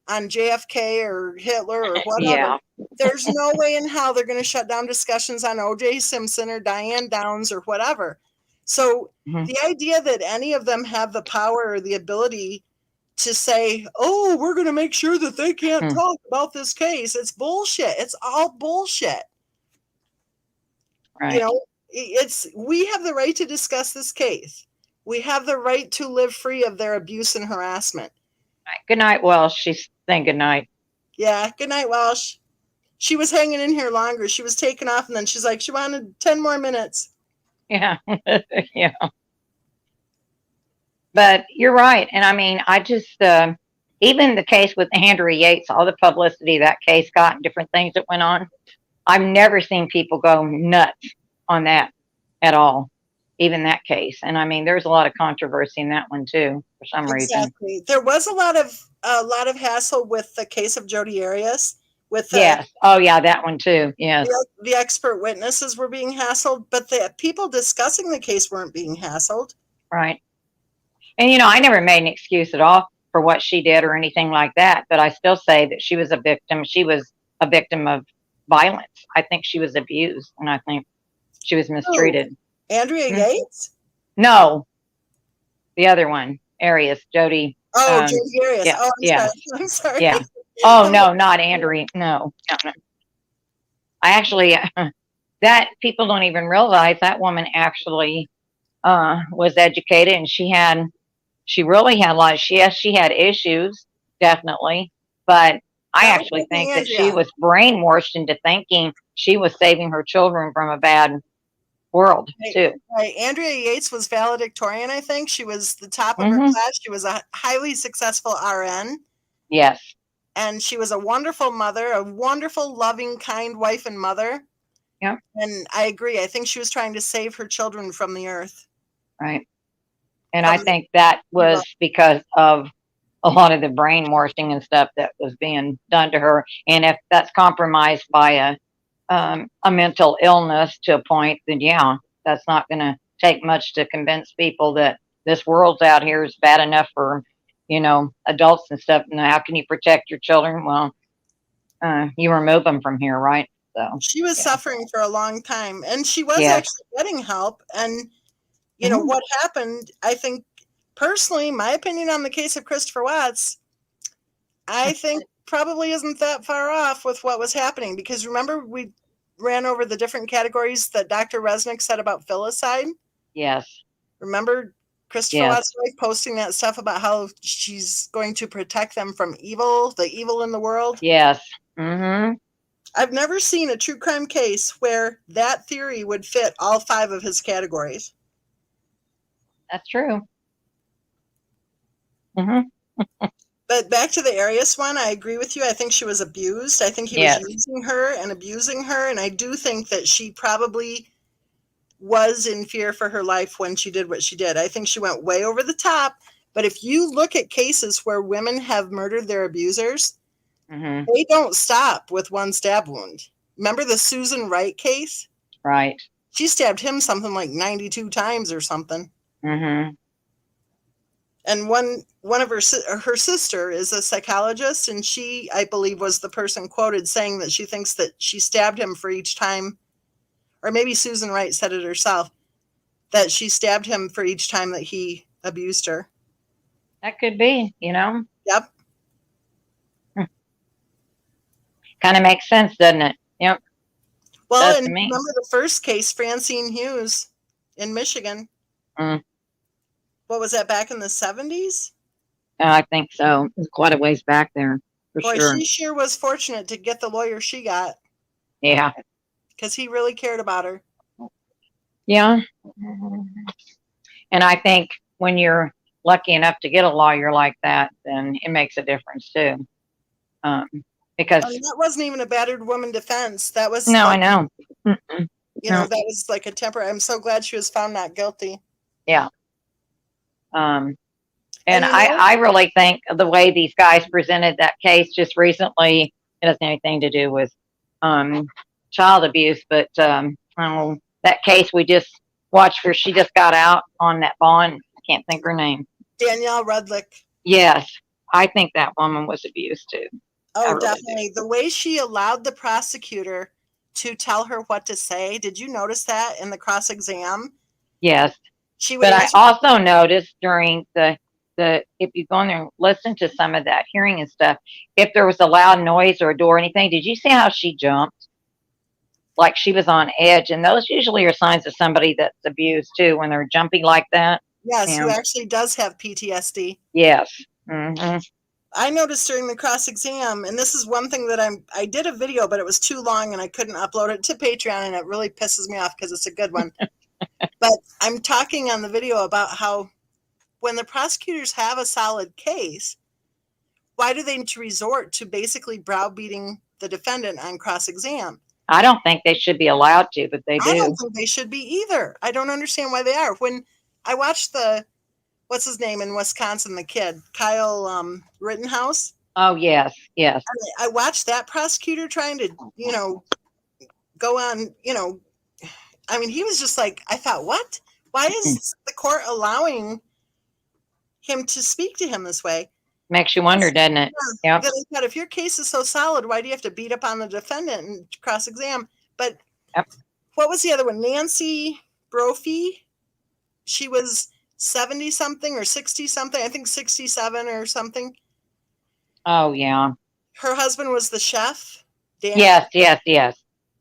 on JFK or Hitler or whatever. Yeah. There's no way in hell they're going to shut down discussions on O.J. Simpson or Diane Downs or whatever. So the idea that any of them have the power or the ability to say, oh, we're going to make sure that they can't talk about this case, it's bullshit. It's all bullshit. Right. We have the right to discuss this case. We have the right to live free of their abuse and harassment. Right. Good night, Welsh. She's saying good night. Yeah, good night, Welsh. She was hanging in here longer. She was taking off, and then she's like, she wanted 10 more minutes. Yeah. Yeah. But you're right. And I mean, I just, even the case with Andrea Yates, all the publicity that case got and different things that went on, I've never seen people go nuts on that at all, even that case. And I mean, there's a lot of controversy in that one too, for some reason. Exactly. There was a lot of hassle with the case of Jodi Arias. Yes. Oh, yeah, that one too. Yes. The expert witnesses were being hassled, but the people discussing the case weren't being hassled. Right. And, I never made an excuse at all for what she did or anything like that, but I still say that she was a victim. She was a victim of violence. I think she was abused, and I think she was Oh, mistreated. Andrea Yates? No, the other one, Arias, Jody. Oh, Jodi Arias. Yeah, Oh, I'm yeah, sorry. I'm sorry. yeah. Oh I'm no, like, not Andrea. No, no, no. I actually, that people don't even realize that woman actually was educated, and she really had a lot. She had issues, definitely, but I that was actually think definitely that she Andrea. was brainwashed into thinking she was saving her children from a bad world Right, too. right. Andrea Yates was valedictorian, I think. She was the top of her Hmm. class. She was a highly successful RN, Yes. and she was a wonderful mother, a wonderful, loving, kind wife and mother. Yep. And I agree. I think she was trying to save her children from the earth. Right. And I From the think that was evil. because of a lot of the brainwashing and stuff that was being done to her. And if that's compromised by a mental illness to a point, then yeah, that's not going to take much to convince people that this world's out here is bad enough for, adults and stuff. And how can you protect your children? Well, you remove them from here, right? So, She was yeah. suffering for a long time, and she was Yes. actually getting help. And, Hmm. what happened, I think, personally, my opinion on the case of Christopher Watts, I think probably isn't that far off with what was happening, because remember we ran over the different categories that Dr. Resnick said about filicide? Yes. Remember Christopher Yes. Watts' wife posting that stuff about how she's going to protect them from evil, the evil in the world? Yes. Hmm. I've never seen a true crime case where that theory would fit all 5 of his categories. That's true. Hmm. But back to the Arias one, I agree with you. I think she was abused. I think he was Yes. using her and abusing her. And I do think that she probably was in fear for her life when she did what she did. I think she went way over the top. But if you look at cases where women have murdered their abusers, Hmm. they don't stop with one stab wound. Remember the Susan Wright case? Right. She stabbed him something like 92 times or something. Hmm. And one of her sister is a psychologist, and she, I believe, was the person quoted saying that she thinks that she stabbed him for each time, or maybe Susan Wright said it herself, that she stabbed him for each time that he abused her. That could be, Yep. kind of makes sense, doesn't it? Yep. Well, Does and to me. remember the first case, Francine Hughes in Michigan. Mm. What was that, back in the 70s? I think so. It's quite a ways back there, for Boy, sure. she sure was fortunate to get the lawyer she got, Yeah. because he really cared about her. Yeah. And I think when you're lucky enough to get a lawyer like that, then it makes a difference too. Because I mean, that wasn't even a battered woman defense. That was no, I like, know. Mm-mm. No. that was like a temper. I'm so glad she was found not guilty. Yeah. And And I really think the way these guys presented that case just recently, it doesn't have anything to do with child abuse, but that case we just watched where she just got out on that bond. I can't think of her name. Danielle Rudlick. Yes, I think that woman was abused too. I Oh, really definitely. The way she allowed the prosecutor to tell her what to say. Did you notice that in the cross exam? Yes, She would but I answer. also noticed during the if you go in there and listen to some of that hearing and stuff, if there was a loud noise or a door or anything, did you see how she jumped? Like she was on edge, and those usually are signs of somebody that's abused too when they're jumpy like that. Yes, who Yeah. actually does have PTSD. Yes. Hmm. I noticed during the cross exam, and this is one thing that I did a video, but it was too long and I couldn't upload it to Patreon, and it really pisses me off because it's a good one. But I'm talking on the video about how when the prosecutors have a solid case, why do they need to resort to basically browbeating the defendant on cross exam? I don't think they should be allowed to, but they I don't do. think they should be either. I don't understand why they are. When I watched what's his name in Wisconsin, the kid, Kyle Rittenhouse. Oh yes, yes. I watched that prosecutor trying to, go on, I mean, he was just like, I thought, what? Why is the court allowing him to speak to him this way? Makes you wonder, doesn't it? Yep. Then I thought, if your case is so solid, why do you have to beat up on the defendant and cross-exam? But Yep. what was the other one? Nancy Brophy. She was 70 something or 60 something. I think 67 or something. Oh, yeah. Her husband was the chef. Yes.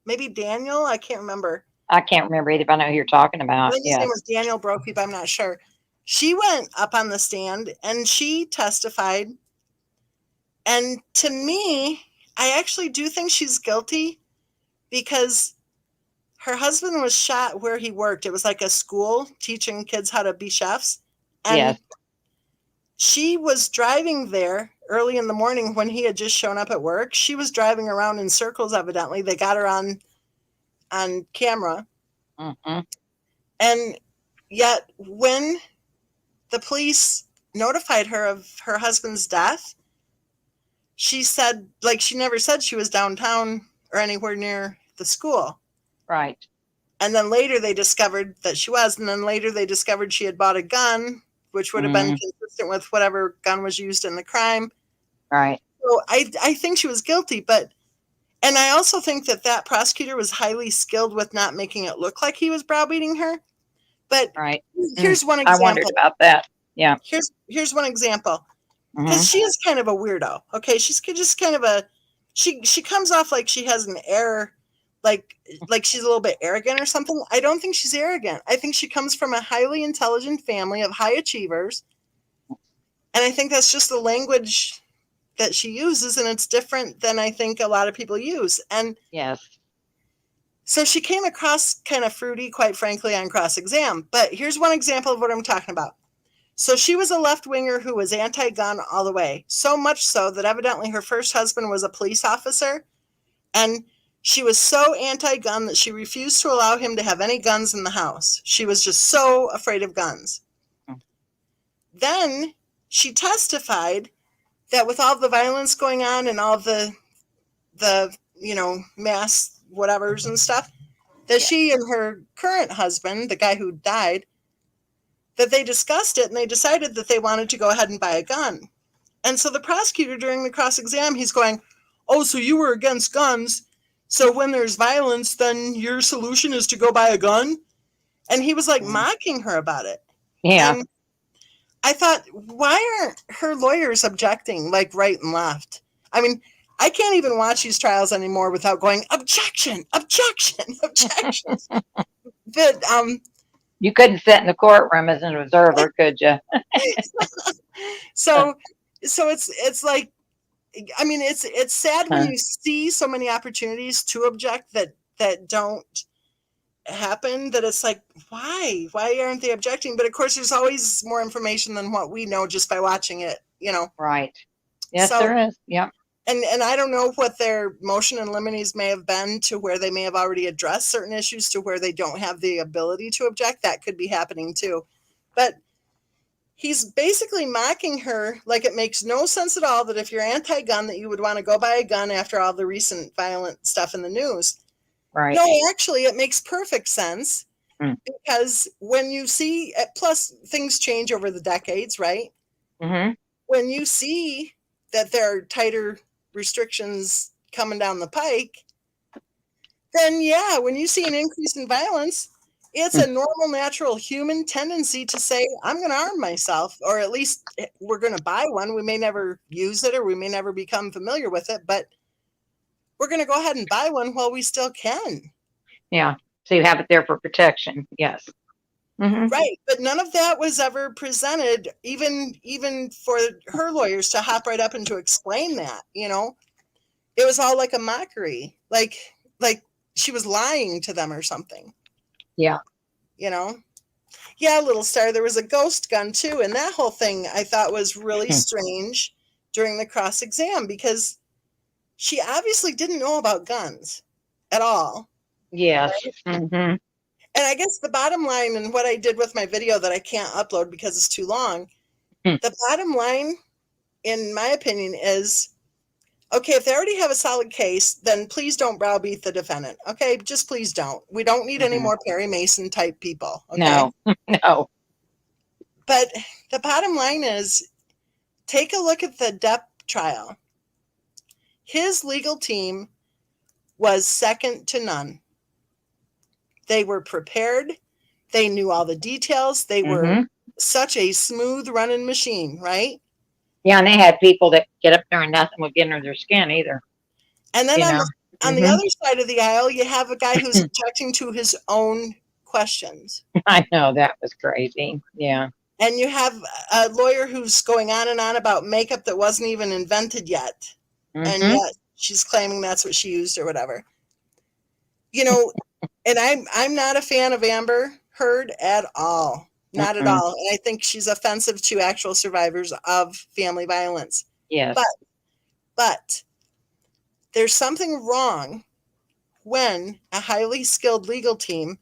Maybe Daniel. I can't remember. I can't remember either, but I know who you're talking I about. think his name was Daniel Brophy, but I'm not sure. She went up on the stand and she testified. And to me, I actually do think she's guilty because her husband was shot where he worked. It was like a school teaching kids how to be chefs. And Yes. she was driving there early in the morning when he had just shown up at work. She was driving around in circles, evidently. They got her on camera. Mm-hmm. And yet when the police notified her of her husband's death, she said, like, she never said she was downtown or anywhere near the school. Right. And then later they discovered that she was. And then later they discovered she had bought a gun, which would have been consistent with whatever gun was used in the crime. Right. So I think she was guilty. And I also think that prosecutor was highly skilled with not making it look like he was browbeating her. But right. Here's one example. I wondered about that. Yeah. Here's one example. Mm-hmm. Because she is kind of a weirdo. Okay, she's just kind of she comes off like she has an air, like she's a little bit arrogant or something. I don't think she's arrogant. I think she comes from a highly intelligent family of high achievers, and I think that's just the language that she uses, and it's different than I think a lot of people use. And yes, so she came across kind of fruity, quite frankly, on cross-exam. But here's one example of what I'm talking about. So she was a left-winger who was anti-gun all the way, so much so that evidently her first husband was a police officer, and she was so anti-gun that she refused to allow him to have any guns in the house. She was just so afraid of guns. Then she testified that with all the violence going on and all the mass whatevers and stuff, that she and her current husband, the guy who died, that they discussed it and they decided that they wanted to go ahead and buy a gun. And so the prosecutor during the cross-exam, he's going, oh, so you were against guns. So when there's violence, then your solution is to go buy a gun? And he was like mocking her about it. Yeah. And I thought, why aren't her lawyers objecting like right and left? I mean, I can't even watch these trials anymore without going, objection, objection, objection. But you couldn't sit in the courtroom as an observer, could you? So it's like, I mean, it's sad when you see so many opportunities to object that don't happen, that it's like, why aren't they objecting? But of course there's always more information than what we know just by watching it, Right. Yes, So- there is. Yep. and I don't know what their motion in limines may have been, to where they may have already addressed certain issues to where they don't have the ability to object. That could be happening too. But he's basically mocking her like it makes no sense at all that if you're anti-gun that you would want to go buy a gun after all the recent violent stuff in the news. Right. No, actually, it makes perfect sense because when you see, plus things change over the decades, right? Mm-hmm. When you see that there are tighter restrictions coming down the pike, then yeah, when you see an increase in violence, it's a normal, natural human tendency to say, I'm going to arm myself, or at least we're going to buy one. We may never use it or we may never become familiar with it, but we're going to go ahead and buy one while we still can. Yeah. So you have it there for protection. Yes. Mm-hmm. Right. But none of that was ever presented, even for her lawyers to hop right up and to explain that, it was all like a mockery, like she was lying to them or something. Yeah. Yeah, little star, there was a ghost gun too. And that whole thing I thought was really strange during the cross exam, because she obviously didn't know about guns at all. Yes. Right? Mm-hmm. And I guess the bottom line, and what I did with my video that I can't upload because it's too long, the bottom line, in my opinion, is, okay, if they already have a solid case, then please don't browbeat the defendant. Okay, just please don't. We don't need any more Perry Mason type people. Okay? No. But the bottom line is, take a look at the Depp trial. His legal team was second to none. They were prepared. They knew all the details. They were such a smooth running machine, right? Yeah, and they had people that get up there and nothing would get under their skin either. And then You on the other side of the aisle, you have a guy who's objecting to his own questions. I know, that was crazy. Yeah. And you have a lawyer who's going on and on about makeup that wasn't even invented yet. And yet she's claiming that's what she used or whatever. You know, and I'm not a fan of Amber Heard at all. Not at all. And I think she's offensive to actual survivors of family violence. Yes. But there's something wrong when a highly skilled legal team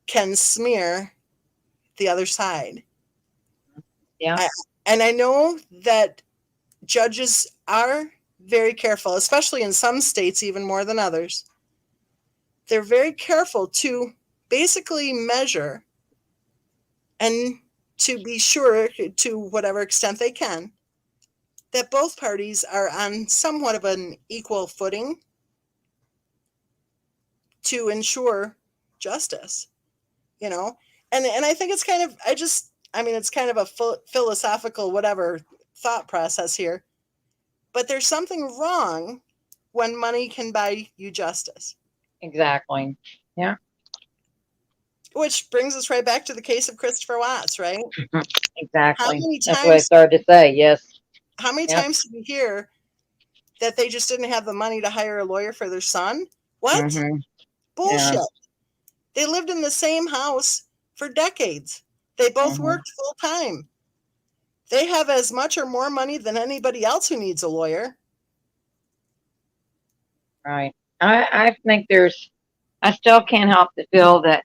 can smear the other side. Yeah. And I know that judges are very careful, especially in some states, even more than others. They're very careful to basically measure and to be sure, to whatever extent they can, that both parties are on somewhat of an equal footing to ensure justice, you know? And I think it's kind of, it's kind of a philosophical, whatever thought process here, but there's something wrong when money can buy you justice. Exactly. Yeah. Which brings us right back to the case of Christopher Watts, right? Exactly. How many That's what I started to say. Yes. How many times did we hear that they just didn't have the money to hire a lawyer for their son? What? Bullshit. Yeah. They lived in the same house for decades. They both worked full time. They have as much or more money than anybody else who needs a lawyer. Right. I think I still can't help to feel that,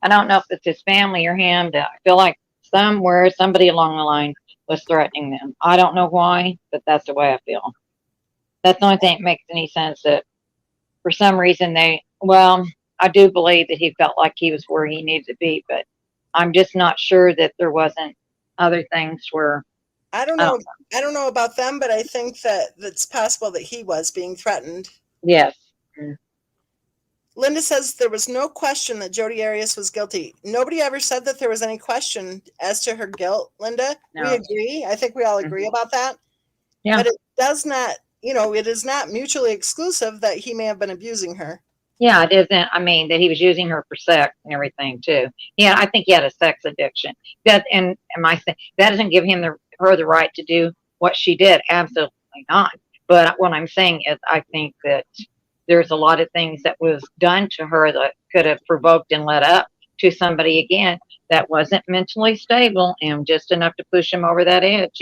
I don't know if it's his family or him, that I feel like somebody along the line was threatening them. I don't know why, but that's the way I feel. That's the only thing that makes any sense, that for some reason I do believe that he felt like he was where he needed to be, but I'm just not sure that there wasn't other things where. I don't know about them, but I think that it's possible that he was being threatened. Yes. Linda says there was no question that Jodi Arias was guilty. Nobody ever said that there was any question as to her guilt, Linda. No. We agree. I think we all agree about that. Yeah. But it does not, it is not mutually exclusive that he may have been abusing her. Yeah, it isn't. I mean, that he was using her for sex and everything too. Yeah, I think he had a sex addiction. That doesn't give him her the right to do what she did. Absolutely not. But what I'm saying is, I think that there's a lot of things that was done to her that could have provoked and led up to somebody again that wasn't mentally stable and just enough to push him over that edge,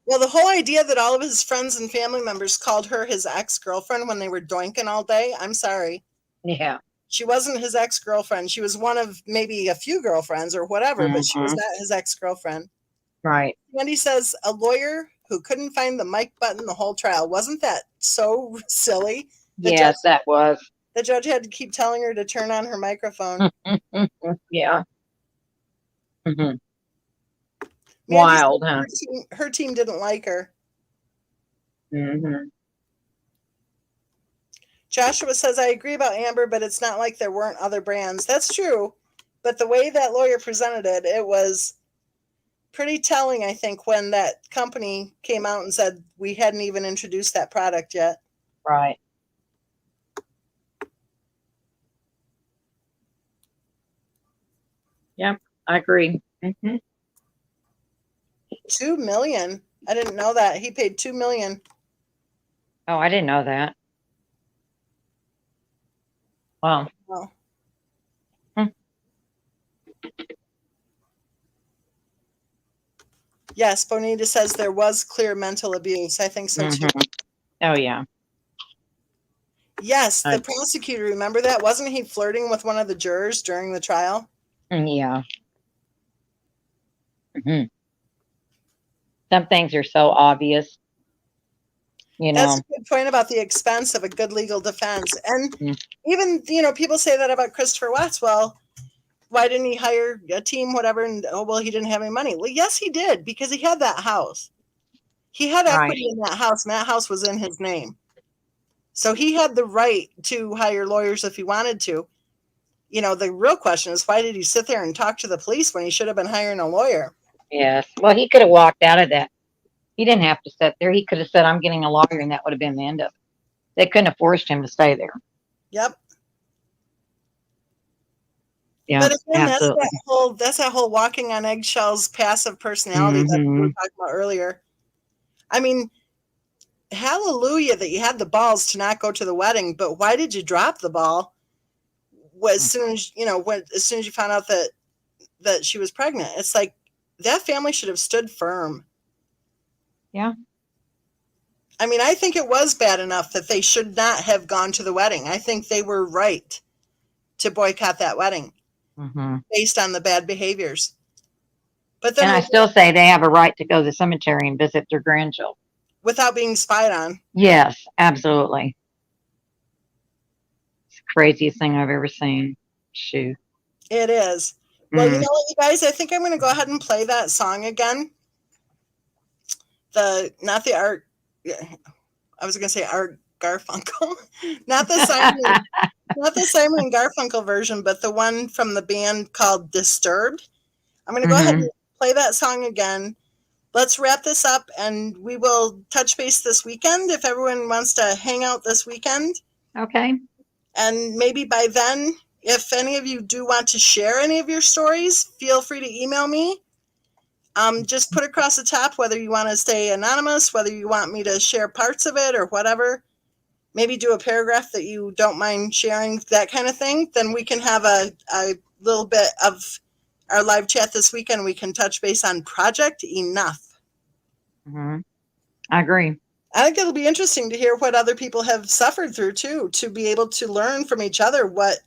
Well, the whole idea that all of his friends and family members called her his ex-girlfriend when they were doinking all day, I'm sorry. Yeah. She wasn't his ex-girlfriend. She was one of maybe a few girlfriends or whatever, but she was not his ex-girlfriend. Right. Wendy says, a lawyer who couldn't find the mic button the whole trial. Wasn't that so silly? Yes, that was. The judge had to keep telling her to turn on her microphone. Yeah. Mm-hmm. Wild, huh? Her team didn't like her. Mm-hmm. Joshua says, I agree about Amber, but it's not like there weren't other brands. That's true. But the way that lawyer presented it, it was pretty telling, I think, when that company came out and said we hadn't even introduced that product yet. Right. Yep, I agree. Mm-hmm. $2 million. I didn't know that. He paid $2 million. Oh, I didn't know that. Wow. Oh. Yes, Bonita says there was clear mental abuse. I think so too. Oh, yeah. Yes, the prosecutor, remember that? Wasn't he flirting with one of the jurors during the trial? Yeah. Mm-hmm. Some things are so obvious. That's a good point about the expense of a good legal defense. And even, people say that about Christopher Watts. Well, why didn't he hire a team, whatever? And, he didn't have any money. Well, yes, he did, because he had that house. He had Right. equity in that house, and that house was in his name. So he had the right to hire lawyers if he wanted to. You know, the real question is, why did he sit there and talk to the police when he should have been hiring a lawyer? Yes. Well, he could have walked out of that. He didn't have to sit there. He could have said, I'm getting a lawyer, and that would have been the end of it. They couldn't have forced him to stay there. Yep. Yeah, But again, absolutely. that's that whole walking on eggshells, passive personality that we were talking about earlier. I mean, hallelujah that you had the balls to not go to the wedding, but why did you drop the ball as soon as you found out that she was pregnant? It's like that family should have stood firm. Yeah. I mean, I think it was bad enough that they should not have gone to the wedding. I think they were right to boycott that wedding based on the bad behaviors. But then And I still say they have a right to go to the cemetery and visit their grandchildren. Without being spied on. Yes, absolutely. It's the craziest thing I've ever seen. Shoot. It is. Well, you know what, you guys? I think I'm going to go ahead and play that song again. Not the Art. I was going to say Art Garfunkel, not the Simon and Garfunkel version, but the one from the band called Disturbed. I'm going to go ahead and play that song again. Let's wrap this up, and we will touch base this weekend if everyone wants to hang out this weekend. Okay. And maybe by then, if any of you do want to share any of your stories, feel free to email me. Just put across the top whether you want to stay anonymous, whether you want me to share parts of it or whatever. Maybe do a paragraph that you don't mind sharing, that kind of thing. Then we can have a little bit of our live chat this weekend. We can touch base on Project Enough. I agree. I think it'll be interesting to hear what other people have suffered through, too, to be able to learn from each other what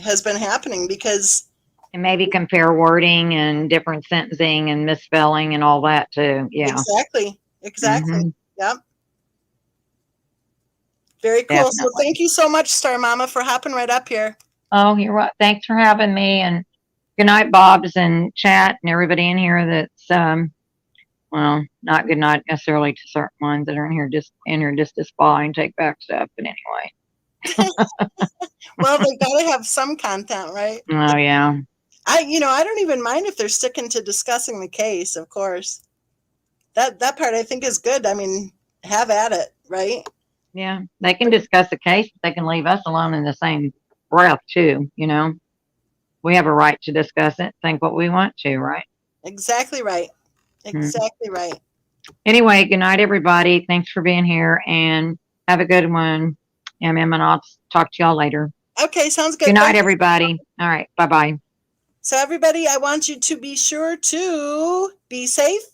has been happening, because... And maybe compare wording and different sentencing and misspelling and all that, too. Yeah. Exactly. Yep. Very cool. Definitely. So thank you so much, Star Mama, for hopping right up here. Oh, you're right. Thanks for having me. And good night, Bobs and chat and everybody in here that's, well, not good night necessarily to certain ones that are in here just to spy and take back stuff. But anyway. Well, they got to have some content, right? Oh, yeah. I don't even mind if they're sticking to discussing the case, of course. That part I think is good. I mean, have at it, right? Yeah, they can discuss the case, but they can leave us alone in the same breath too, you know. We have a right to discuss it, think what we want to, right? Exactly right. Exactly right. Anyway, good night, everybody. Thanks for being here, and have a good one. And I'll talk to y'all later. Okay, sounds good. Good night, everybody. All right, bye-bye. So everybody, I want you to be sure to be safe,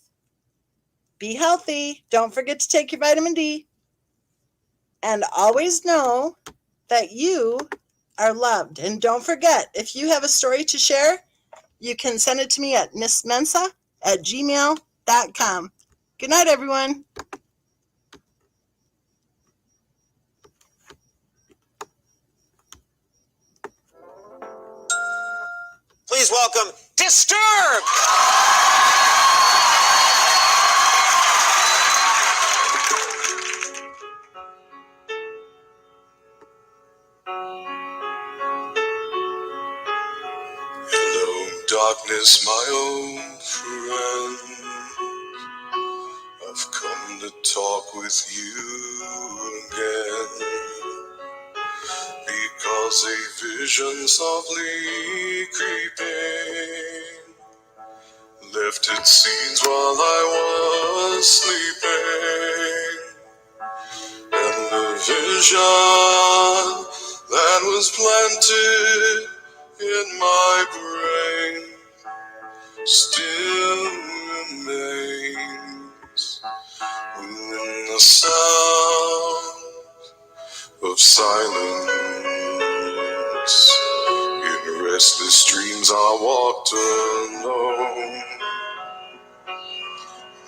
be healthy. Don't forget to take your vitamin D. And always know that you are loved. And don't forget, if you have a story to share, you can send it to me at missmensa@gmail.com. Good night, everyone. Please welcome Disturbed! Hello, darkness, my old friend. I've come to talk with you again, because a vision softly creeping left its seeds while I was sleeping, and the vision that was planted in my brain still remains within the sound of silence. In restless dreams I walked alone,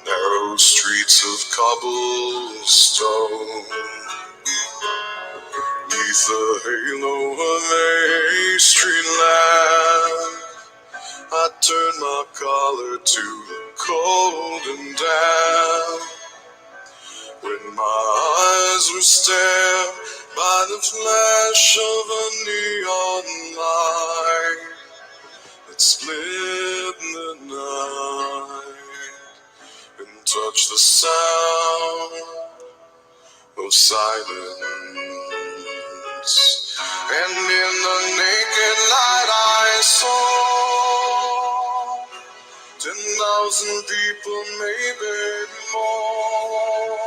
narrow streets of cobblestone, neath the halo of a street lamp. I turned my collar to the cold and damp, when my eyes were stared by the flash of a neon light that split the night and touched the sound of silence. And in the naked light I saw 10,000 people, maybe more.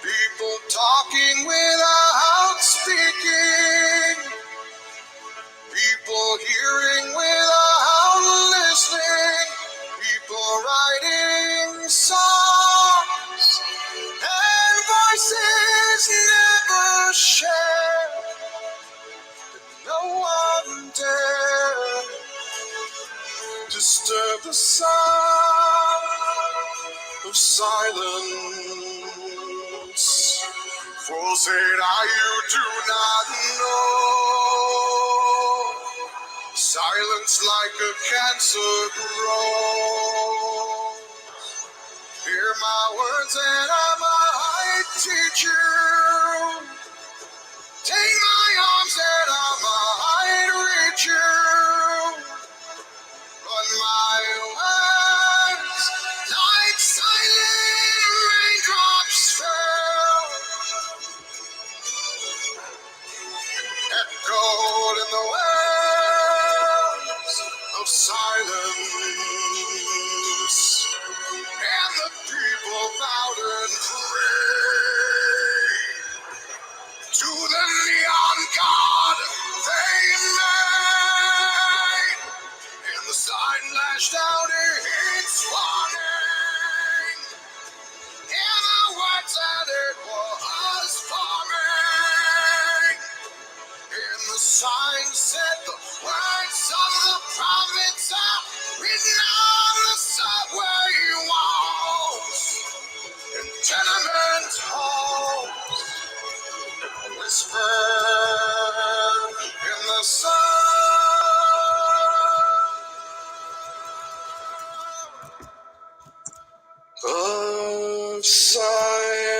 People talking without speaking. People hearing without listening. People writing songs and voices never shared. No one dared disturb the sound of silence. For said I, you do not know. Silence like a cancer grows. Hear my words and I might teach you. Take my arms and I might reach you. But my words, like silent raindrops, fell, echoed in the wells of silence. And the people bowed and prayed to the neon god they made. And the sign lashed out its warning, and the words that it was forming. And the sign said the words of the prophets are written on the subway walls and tenement halls, whispered in the sound of silence.